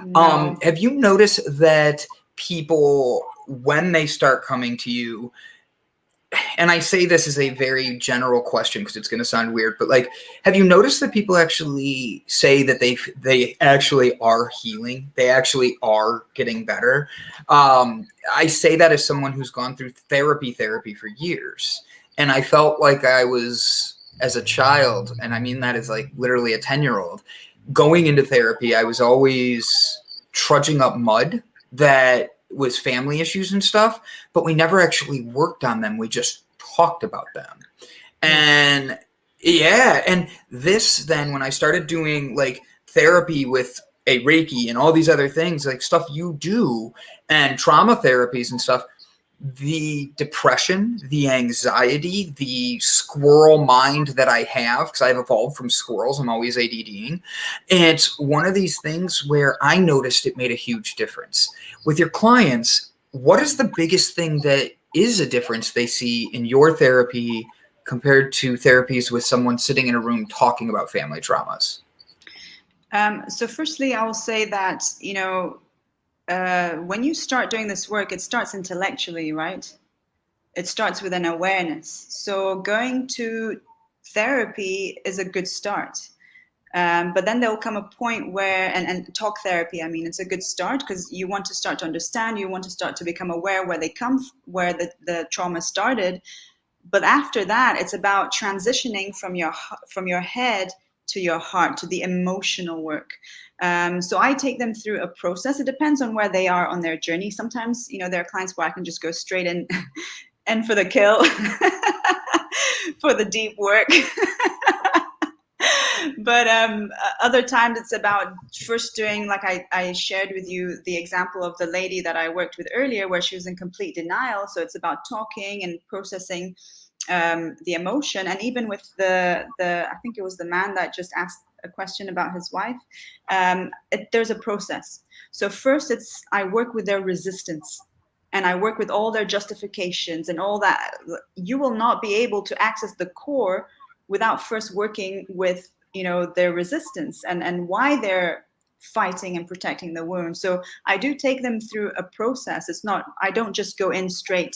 No. Have you noticed that people, when they start coming to you, and I say this as a very general question because it's going to sound weird, but like, have you noticed that people actually say that they actually are healing? They actually are getting better. I say that as someone who's gone through therapy for years, and I felt like I was as a child, and I mean that as like literally a 10-year-old, going into therapy, I was always trudging up mud that was family issues and stuff, but we never actually worked on them. We just talked about them. And yeah, and this then, when I started doing like therapy with a Reiki and all these other things, like stuff you do, and trauma therapies and stuff, the depression, the anxiety, the squirrel mind that I have, because I've evolved from squirrels, I'm always ADDing. And it's one of these things where I noticed it made a huge difference. With your clients, what is the biggest thing that is a difference they see in your therapy compared to therapies with someone sitting in a room talking about family traumas? So firstly, I will say that, when you start doing this work, it starts intellectually, right? It starts with an awareness. So going to therapy is a good start. But then there'll come a point where, and talk therapy, I mean, it's a good start because you want to start to understand, you want to start to become aware where the trauma started. But after that, it's about transitioning from your head to your heart, to the emotional work. So I take them through a process. It depends on where they are on their journey. Sometimes, there are clients where I can just go straight in and for the kill, for the deep work. But other times it's about first doing, like I shared with you the example of the lady that I worked with earlier, where she was in complete denial. So it's about talking and processing the emotion. And even with the I think it was the man that just asked a question about his wife, there's a process. So first I work with their resistance, and I work with all their justifications and all that. You will not be able to access the core without first working with their resistance and why they're fighting and protecting the wound. So I do take them through a process. It's not, I don't just go in straight,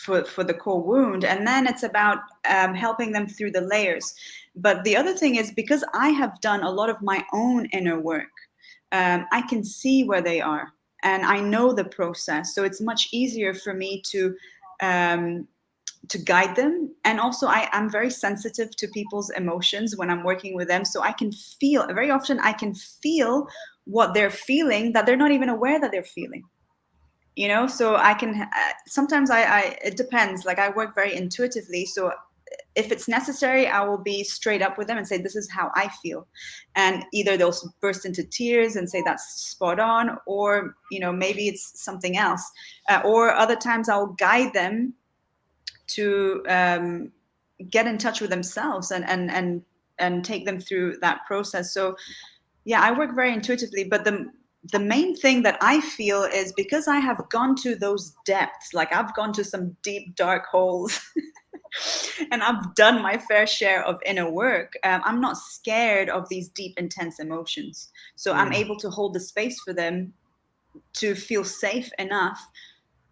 for the core wound. And then it's about helping them through the layers. But the other thing is, because I have done a lot of my own inner work, I can see where they are and I know the process. So it's much easier for me to guide them. And also I'm very sensitive to people's emotions when I'm working with them. So I can feel, very often I can feel what they're feeling that they're not even aware that they're feeling. So I can, sometimes it depends. Like I work very intuitively. So if it's necessary, I will be straight up with them and say, this is how I feel. And either they'll burst into tears and say that's spot on, or, maybe it's something else. Or other times I'll guide them to get in touch with themselves and take them through that process. So yeah, I work very intuitively, but the main thing that I feel is, because I have gone to those depths, like I've gone to some deep, dark holes and I've done my fair share of inner work. I'm not scared of these deep, intense emotions. So I'm able to hold the space for them to feel safe enough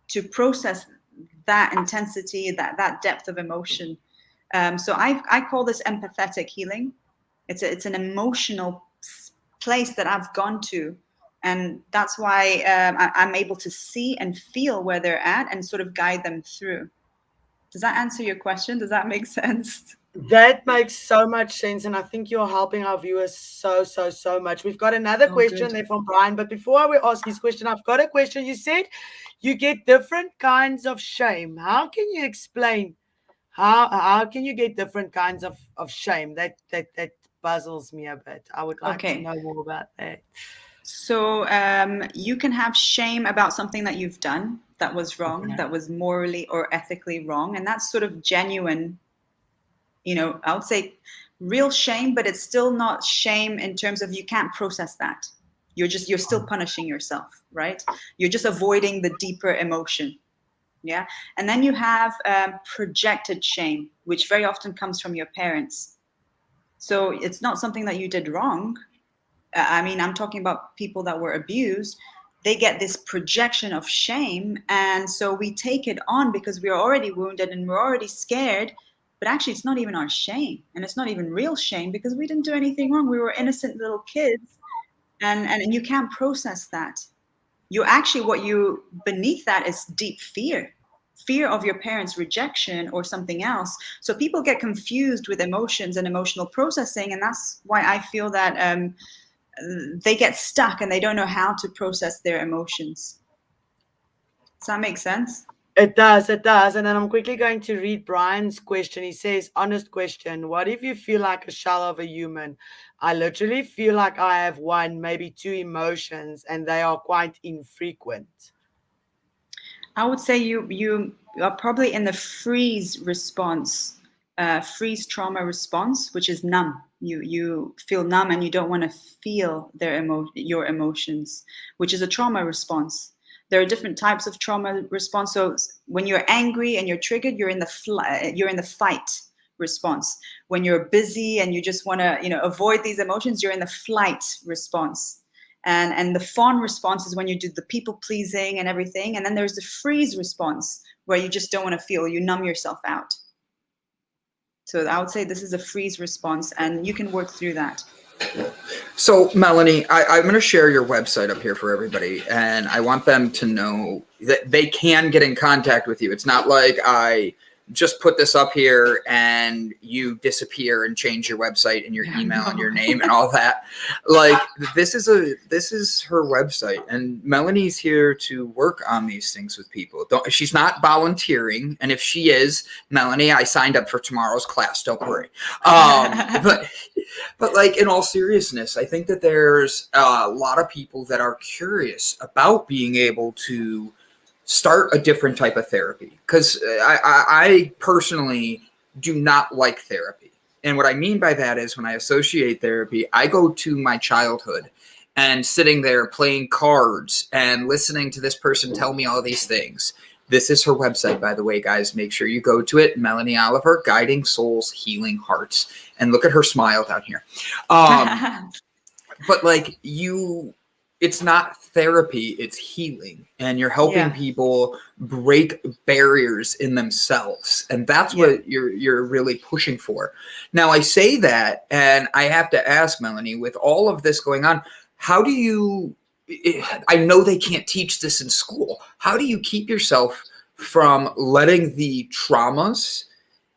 to process that intensity, that depth of emotion. So I call this empathetic healing. It's an emotional place that I've gone to. And that's why I'm able to see and feel where they're at and sort of guide them through. Does that answer your question? Does that make sense? That makes so much sense. And I think you're helping our viewers so much. We've got another question there from Brian. But before we ask his question, I've got a question. You said you get different kinds of shame. How can you explain how can you get different kinds of shame? That puzzles me a bit. I would like to know more about that. So you can have shame about something that you've done that was wrong, that was morally or ethically wrong. And that's sort of genuine, I would say real shame, but it's still not shame in terms of you can't process that. You're still punishing yourself, right? You're just avoiding the deeper emotion. Yeah. And then you have projected shame, which very often comes from your parents. So it's not something that you did wrong. I mean, I'm talking about people that were abused. They get this projection of shame. And so we take it on because we are already wounded and we're already scared. But actually, it's not even our shame. And it's not even real shame because we didn't do anything wrong. We were innocent little kids. And you can't process that. Beneath that is deep fear. fear of your parents' rejection or something else. So people get confused with emotions and emotional processing, and that's why I feel that they get stuck and they don't know how to process their emotions. Does that make sense? It does. And then I'm quickly going to read Brian's question. He says, honest question, what if you feel like a shell of a human? I literally feel like I have one, maybe two emotions, and they are quite infrequent. I would say you are probably in the freeze response, freeze trauma response, which is numb. You feel numb and you don't want to feel your emotions, which is a trauma response. There are different types of trauma response. So when you're angry and you're triggered, you're in the fight response. When you're busy and you just want to avoid these emotions, you're in the flight response. And the fawn response is when you do the people pleasing and everything. And then there's the freeze response where you just don't want to feel, you numb yourself out. So I would say this is a freeze response, and you can work through that. So Melany, I'm going to share your website up here for everybody, and I want them to know that they can get in contact with you. It's not like I just put this up here and you disappear and change your website and your email and your name and all that. Like this is her website, and Melany's here to work on these things with people. She's not volunteering, and if she is, Melany, I signed up for tomorrow's class. Don't worry. But like in all seriousness, I think that there's a lot of people that are curious about being able to start a different type of therapy, because I personally do not like therapy. And what I mean by that is when I associate therapy, I go to my childhood and sitting there playing cards and listening to this person tell me all these things. This is her website, by the way, guys. Make sure you go to it. Melany Oliver, Guiding Souls, Healing Hearts. And look at her smile down here. But like it's not therapy, it's healing. And you're helping people break barriers in themselves. And that's what you're really pushing for. Now, I say that, and I have to ask, Melany, with all of this going on, how do you, I know they can't teach this in school. How do you keep yourself from letting the traumas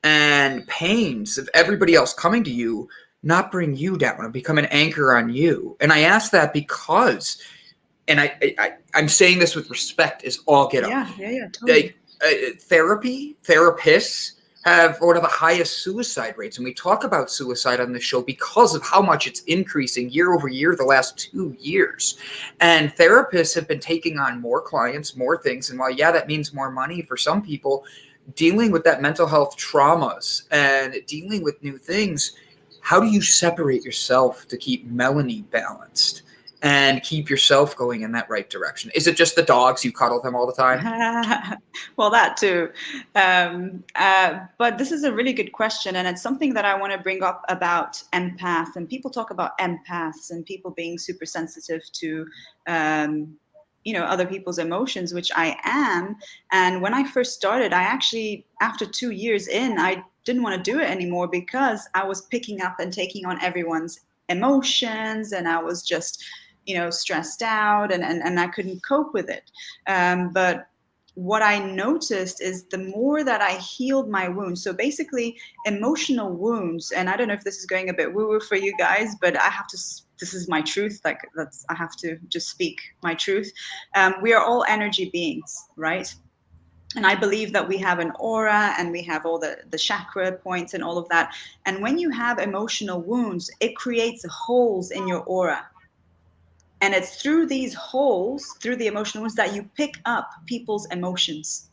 and pains of everybody else coming to you not bring you down and become an anchor on you? And I ask that because, and I'm saying this with respect, is all get up. Totally. Therapists have one of the highest suicide rates. And we talk about suicide on this show because of how much it's increasing year over year the last 2 years. And therapists have been taking on more clients, more things. And while, that means more money for some people, dealing with that mental health traumas and dealing with new things, how do you separate yourself to keep Melany balanced and keep yourself going in that right direction? Is it just the dogs? You cuddle them all the time? Well, that too. But this is a really good question. And it's something that I want to bring up about empath. And people talk about empaths and people being super sensitive to, other people's emotions, which I am. And when I first started, I actually, after 2 years in, I didn't want to do it anymore because I was picking up and taking on everyone's emotions, and I was just, stressed out and I couldn't cope with it. But what I noticed is the more that I healed my wounds, so basically emotional wounds, and I don't know if this is going a bit woo-woo for you guys, but this is my truth. I have to just speak my truth. We are all energy beings, right? And I believe that we have an aura and we have all the chakra points and all of that. And when you have emotional wounds, it creates holes in your aura. And it's through these holes, through the emotional wounds, that you pick up people's emotions.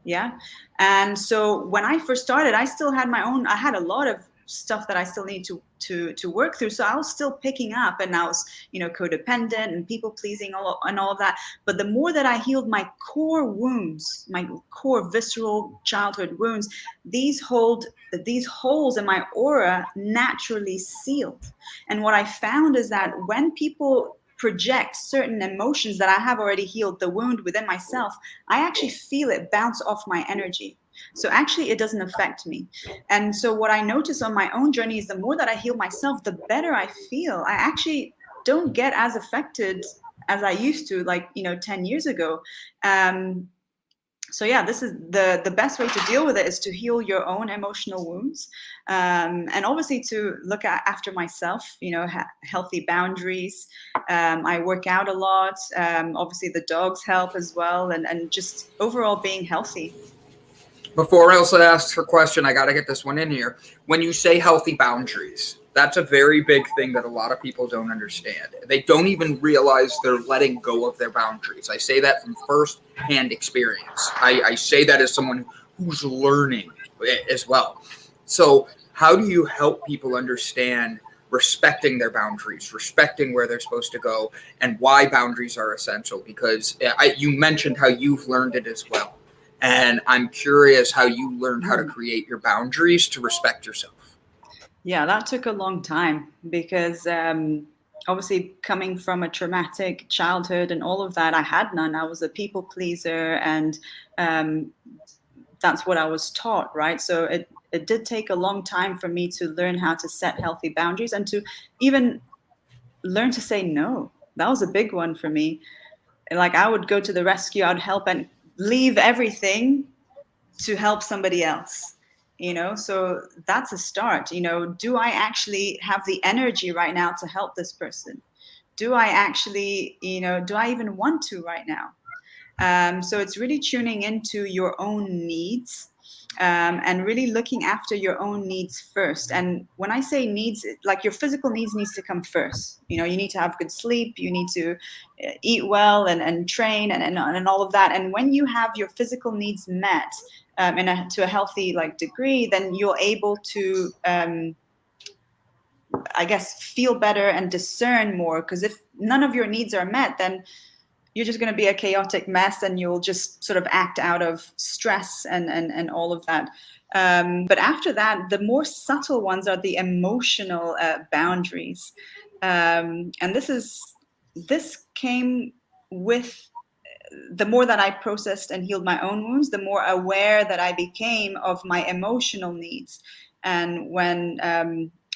Yeah. And so when I first started, I still had I had a lot of stuff that I still need to work through. So I was still picking up, and I was, codependent and people pleasing and all of that. But the more that I healed my core wounds, my core visceral childhood wounds, these holes in my aura naturally sealed. And what I found is that when people project certain emotions that I have already healed the wound within myself, I actually feel it bounce off my energy. So actually it doesn't affect me. And so what I notice on my own journey is the more that I heal myself, the better I feel. I actually don't get as affected as I used to, 10 years ago. So yeah, this is the best way to deal with it, is to heal your own emotional wounds, and obviously to look after myself, healthy boundaries. I work out a lot. Obviously the dogs help as well, and just overall being healthy. Before Ilse asks her question, I got to get this one in here. When you say healthy boundaries, that's a very big thing that a lot of people don't understand. They don't even realize they're letting go of their boundaries. I say that from first-hand experience. I say that as someone who's learning as well. So how do you help people understand respecting their boundaries, respecting where they're supposed to go, and why boundaries are essential? Because you mentioned how you've learned it as well. And I'm curious how you learned how to create your boundaries to respect yourself. Yeah, that took a long time, because obviously coming from a traumatic childhood and all of that, I had none. I was a people pleaser, and that's what I was taught, right? So it did take a long time for me to learn how to set healthy boundaries, and to even learn to say no. That was a big one for me. Like, I would go to the rescue, I'd help and leave everything to help somebody else, so that's a start. Do I actually have the energy right now to help this person? Do I actually, do I even want to right now? So it's really tuning into your own needs, and really looking after your own needs first. And when I say needs, like, your physical needs to come first. You need to have good sleep, you need to eat well and train and all of that. And when you have your physical needs met to a healthy degree, then you're able to I guess feel better and discern more. Because if none of your needs are met, then you're just going to be a chaotic mess, and you'll just sort of act out of stress and all of that. But after that, the more subtle ones are the emotional boundaries. And this came with the more that I processed and healed my own wounds, the more aware that I became of my emotional needs. And when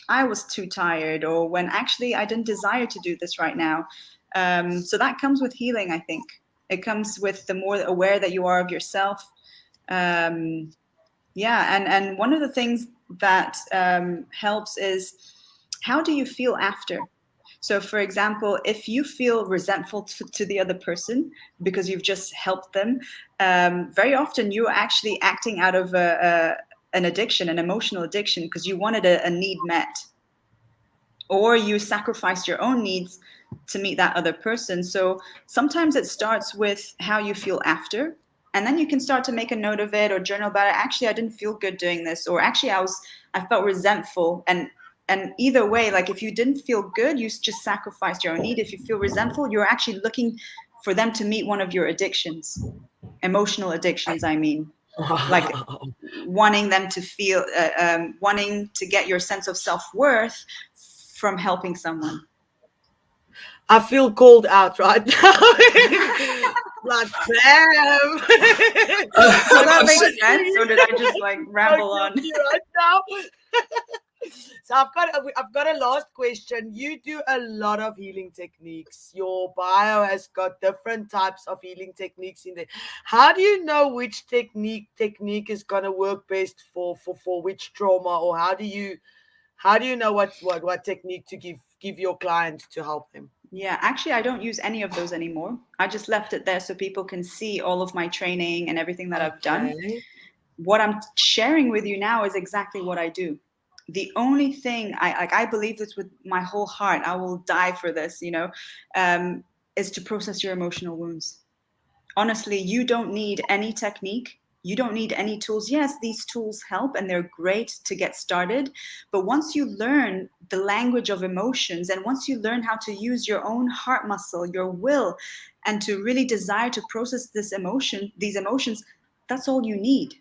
I was too tired, or when actually I didn't desire to do this right now. So that comes with healing, I think. It comes with the more aware that you are of yourself. And one of the things that helps is, how do you feel after? So, for example, if you feel resentful to the other person because you've just helped them, very often you're actually acting out of an addiction, an emotional addiction, because you wanted a need met. Or you sacrificed your own needs to meet that other person. So sometimes it starts with how you feel after, and then you can start to make a note of it or journal about it. Actually, I didn't feel good doing this, or actually I felt resentful. And either way, if you didn't feel good, you just sacrificed your own need. If you feel resentful, you're actually looking for them to meet one of your addictions, emotional addictions, I mean. Wanting them to feel, wanting to get your sense of self-worth from helping someone. I feel called out right now. Damn. So that makes sense, or did I just ramble on? Right now. So I've got a last question. You do a lot of healing techniques. Your bio has got different types of healing techniques in there. How do you know which technique is going to work best for which trauma, or how do you know what technique to give your clients to help them? Yeah, actually, I don't use any of those anymore. I just left it there so people can see all of my training and everything that I've done. What I'm sharing with you now is exactly what I do. The only thing I believe this with my whole heart, I will die for this, is to process your emotional wounds. Honestly, you don't need any technique. You don't need any tools. Yes, these tools help and they're great to get started. But once you learn the language of emotions, and once you learn how to use your own heart muscle, your will, and to really desire to process these emotions, that's all you need.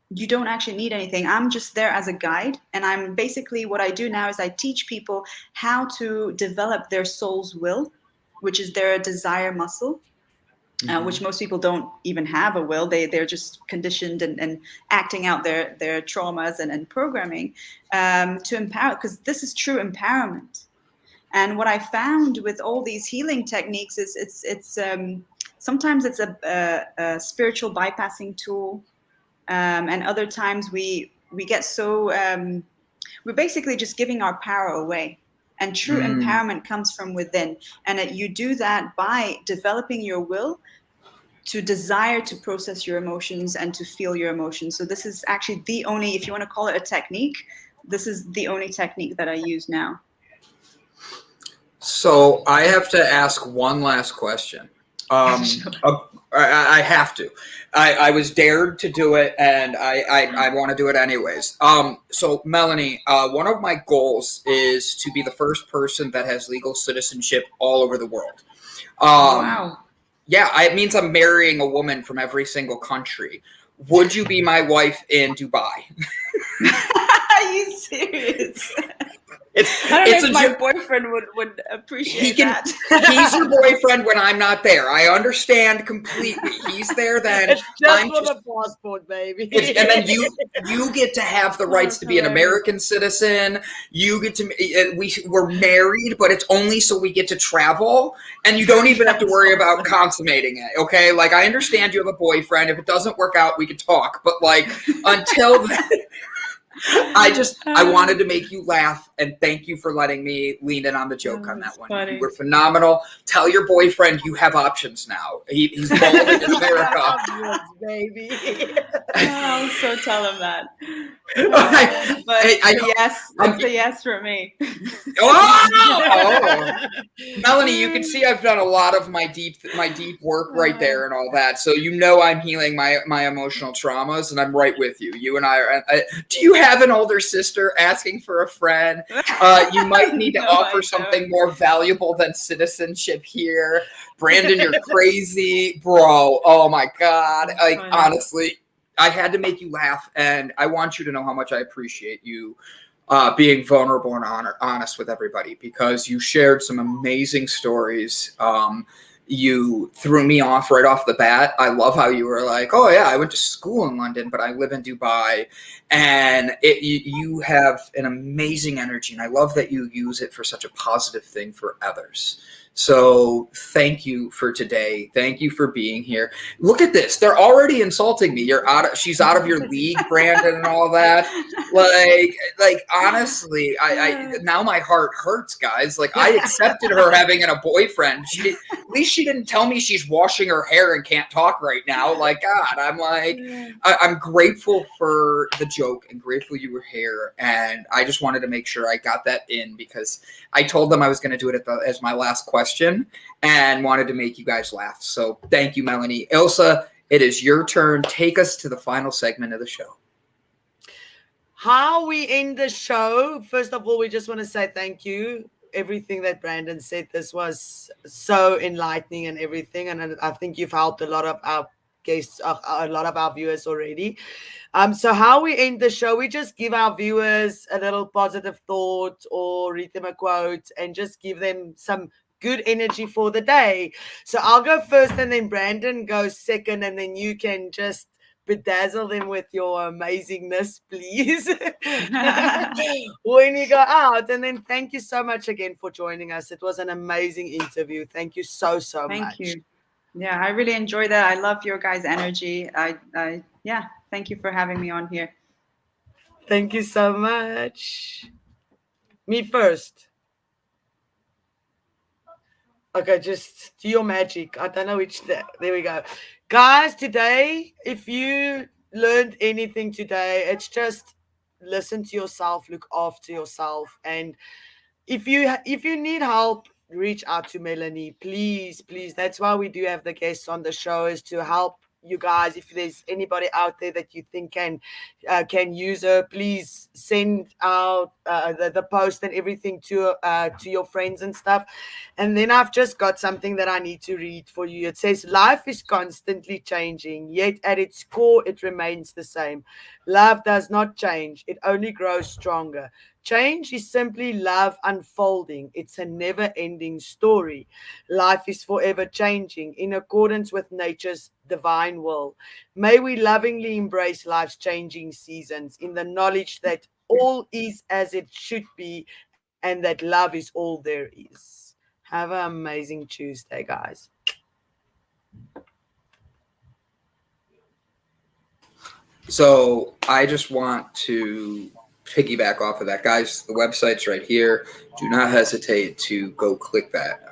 You don't actually need anything. I'm just there as a guide. And I'm basically, what I do now is I teach people how to develop their soul's will, which is their desire muscle. Which most people don't even have a will. They're just conditioned and acting out their traumas and programming to empower, because this is true empowerment. And what I found with all these healing techniques is it's sometimes it's a spiritual bypassing tool, and other times we get so we're basically just giving our power away. And true empowerment comes from within, and that you do that by developing your will to desire to process your emotions and to feel your emotions. So this is actually the only, if you want to call it a technique, this is the only technique that I use now. So I have to ask one last question. I have to. I was dared to do it, and I want to do it anyways. So Melany, one of my goals is to be the first person that has legal citizenship all over the world. Wow. Yeah, it means I'm marrying a woman from every single country. Would you be my wife in Dubai? Are you serious? I don't know if my boyfriend would appreciate that. He's your boyfriend when I'm not there. I understand completely. He's there then. It's just for the passport, baby. And then you get to have the rights to be an American citizen. You get to. We're married, but it's only so we get to travel, and you don't even have to worry about consummating it. Okay, like I understand you have a boyfriend. If it doesn't work out, we can talk. But like until then. I wanted to make you laugh, and thank you for letting me lean in on the joke on that one. Funny. You were phenomenal. Tell your boyfriend you have options now. He's balding in America. Baby. I'll so tell him that. But yes, that's a yes for me. Oh! Melany, you can see I've done a lot of my deep work right there and all that. So you know I'm healing my emotional traumas, and I'm right with you. You and I are. Do you have an older sister asking for a friend? You might need to offer something more valuable than citizenship here. Brandon, you're crazy, bro. Oh my God. Like honestly, I had to make you laugh, and I want you to know how much I appreciate you being vulnerable and honest with everybody, because you shared some amazing stories. You threw me off right off the bat. I love how you were like, oh yeah, I went to school in London, but I live in Dubai. And you have an amazing energy, and I love that you use it for such a positive thing for others. So thank you for today. Thank you for being here. Look at this. They're already insulting me. She's out of your league, Brandon, and all that. Like honestly, I now my heart hurts, guys. Like I accepted her having a boyfriend. At least she didn't tell me she's washing her hair and can't talk right now. Like God, I'm like, I'm grateful for the joke and grateful you were here. And I just wanted to make sure I got that in, because I told them I was going to do it as my last question and wanted to make you guys laugh. So thank you, Melany. Ilse, it is your turn. Take us to the final segment of the show. How we end the show. First of all, we just want to say thank you. Everything that Brandon said, this was so enlightening and everything. And I think you've helped a lot of our guests, a lot of our viewers already. So how we end the show, we just give our viewers a little positive thought or read them a quote and just give them some good energy for the day. So I'll go first, and then Brandon goes second, and then you can just bedazzle them with your amazingness, please, when you go out. And then thank you so much again for joining us. It was an amazing interview. Thank you so much. Thank you. Yeah, I really enjoyed that. I love your guys' energy. Yeah, thank you for having me on here. Thank you so much. Me first. Okay, just do your magic. I don't know which. There we go. Guys, today, if you learned anything today, it's just listen to yourself, look after yourself. And if you need help, reach out to Melany, please. That's why we do have the guests on the show, is to help you guys. If there's anybody out there that you think can use her, please send out the post and everything to your friends and stuff. And then I've just got something that I need to read for you. It says, life is constantly changing, yet at its core it remains the same. Love does not change, it only grows stronger. Change is simply love unfolding. It's a never-ending story. Life is forever changing in accordance with nature's divine will. May we lovingly embrace life's changing seasons in the knowledge that all is as it should be and that love is all there is. Have an amazing Tuesday, guys. So I just want to piggyback off of that. Guys, the website's right here. Do not hesitate to go click that.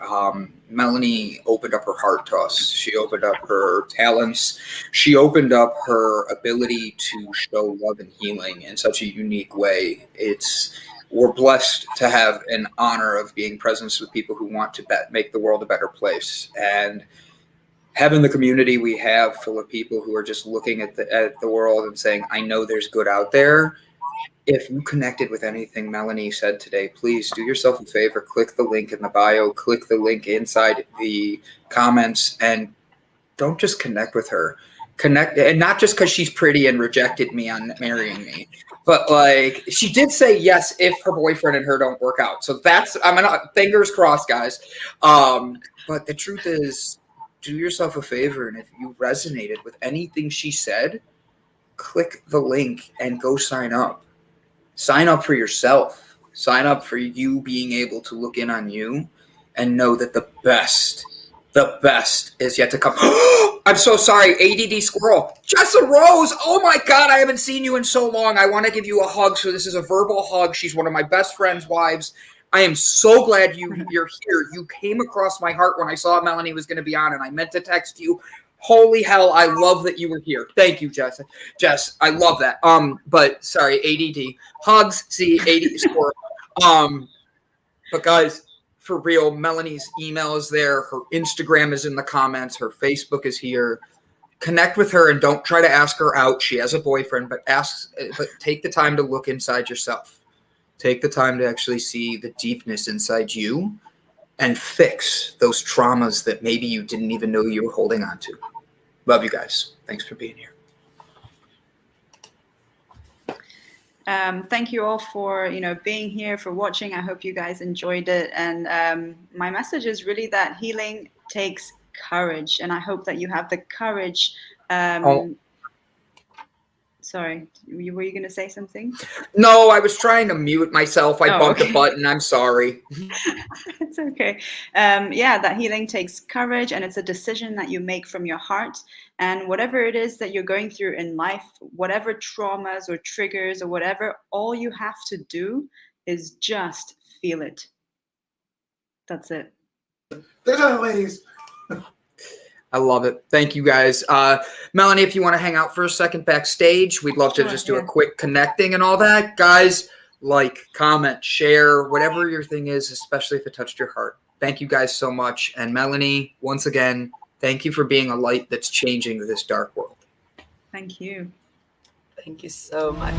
Melany opened up her heart to us. She opened up her talents. She opened up her ability to show love and healing in such a unique way. We're blessed to have an honor of being present with people who want to make the world a better place. And having the community we have full of people who are just looking at the world and saying, I know there's good out there. If you connected with anything Melany said today, please do yourself a favor, click the link in the bio, click the link inside the comments, and don't just connect with her. Connect, and not just because she's pretty and rejected me on marrying me, but like she did say yes if her boyfriend and her don't work out. So fingers crossed, guys. But the truth is, do yourself a favor, and if you resonated with anything she said, click the link and go sign up. Sign up for yourself. Sign up for you being able to look in on you and know that the best is yet to come. I'm so sorry, ADD squirrel. Jessa Rose, oh my God, I haven't seen you in so long. I want to give you a hug. So this is a verbal hug. She's one of my best friend's wives. I am so glad you're here. You came across my heart when I saw Melany was going to be on, and I meant to text you. Holy hell, I love that you were here. Thank you, Jess. Jess, I love that. But sorry, ADD. Hugs, see, ADD squirrel. But guys, for real, Melany's email is there. Her Instagram is in the comments. Her Facebook is here. Connect with her and don't try to ask her out. She has a boyfriend, but take the time to look inside yourself. Take the time to actually see the deepness inside you and fix those traumas that maybe you didn't even know you were holding on to. Love you guys. Thanks for being here. Thank you all for being here, for watching. I hope you guys enjoyed it. And my message is really that healing takes courage, and I hope that you have the courage. Sorry, were you going to say something? No, I was trying to mute myself. I bumped a button. I'm sorry. It's okay. Yeah, that healing takes courage, and it's a decision that you make from your heart. And whatever it is that you're going through in life, whatever traumas or triggers or whatever, all you have to do is just feel it. That's it. Good job, ladies. I love it. Thank you, guys. Melany, if you want to hang out for a second backstage, we'd love to just do a quick connecting and all that. Guys, like, comment, share, whatever your thing is, especially if it touched your heart. Thank you guys so much. And Melany, once again, thank you for being a light that's changing this dark world. Thank you. Thank you so much.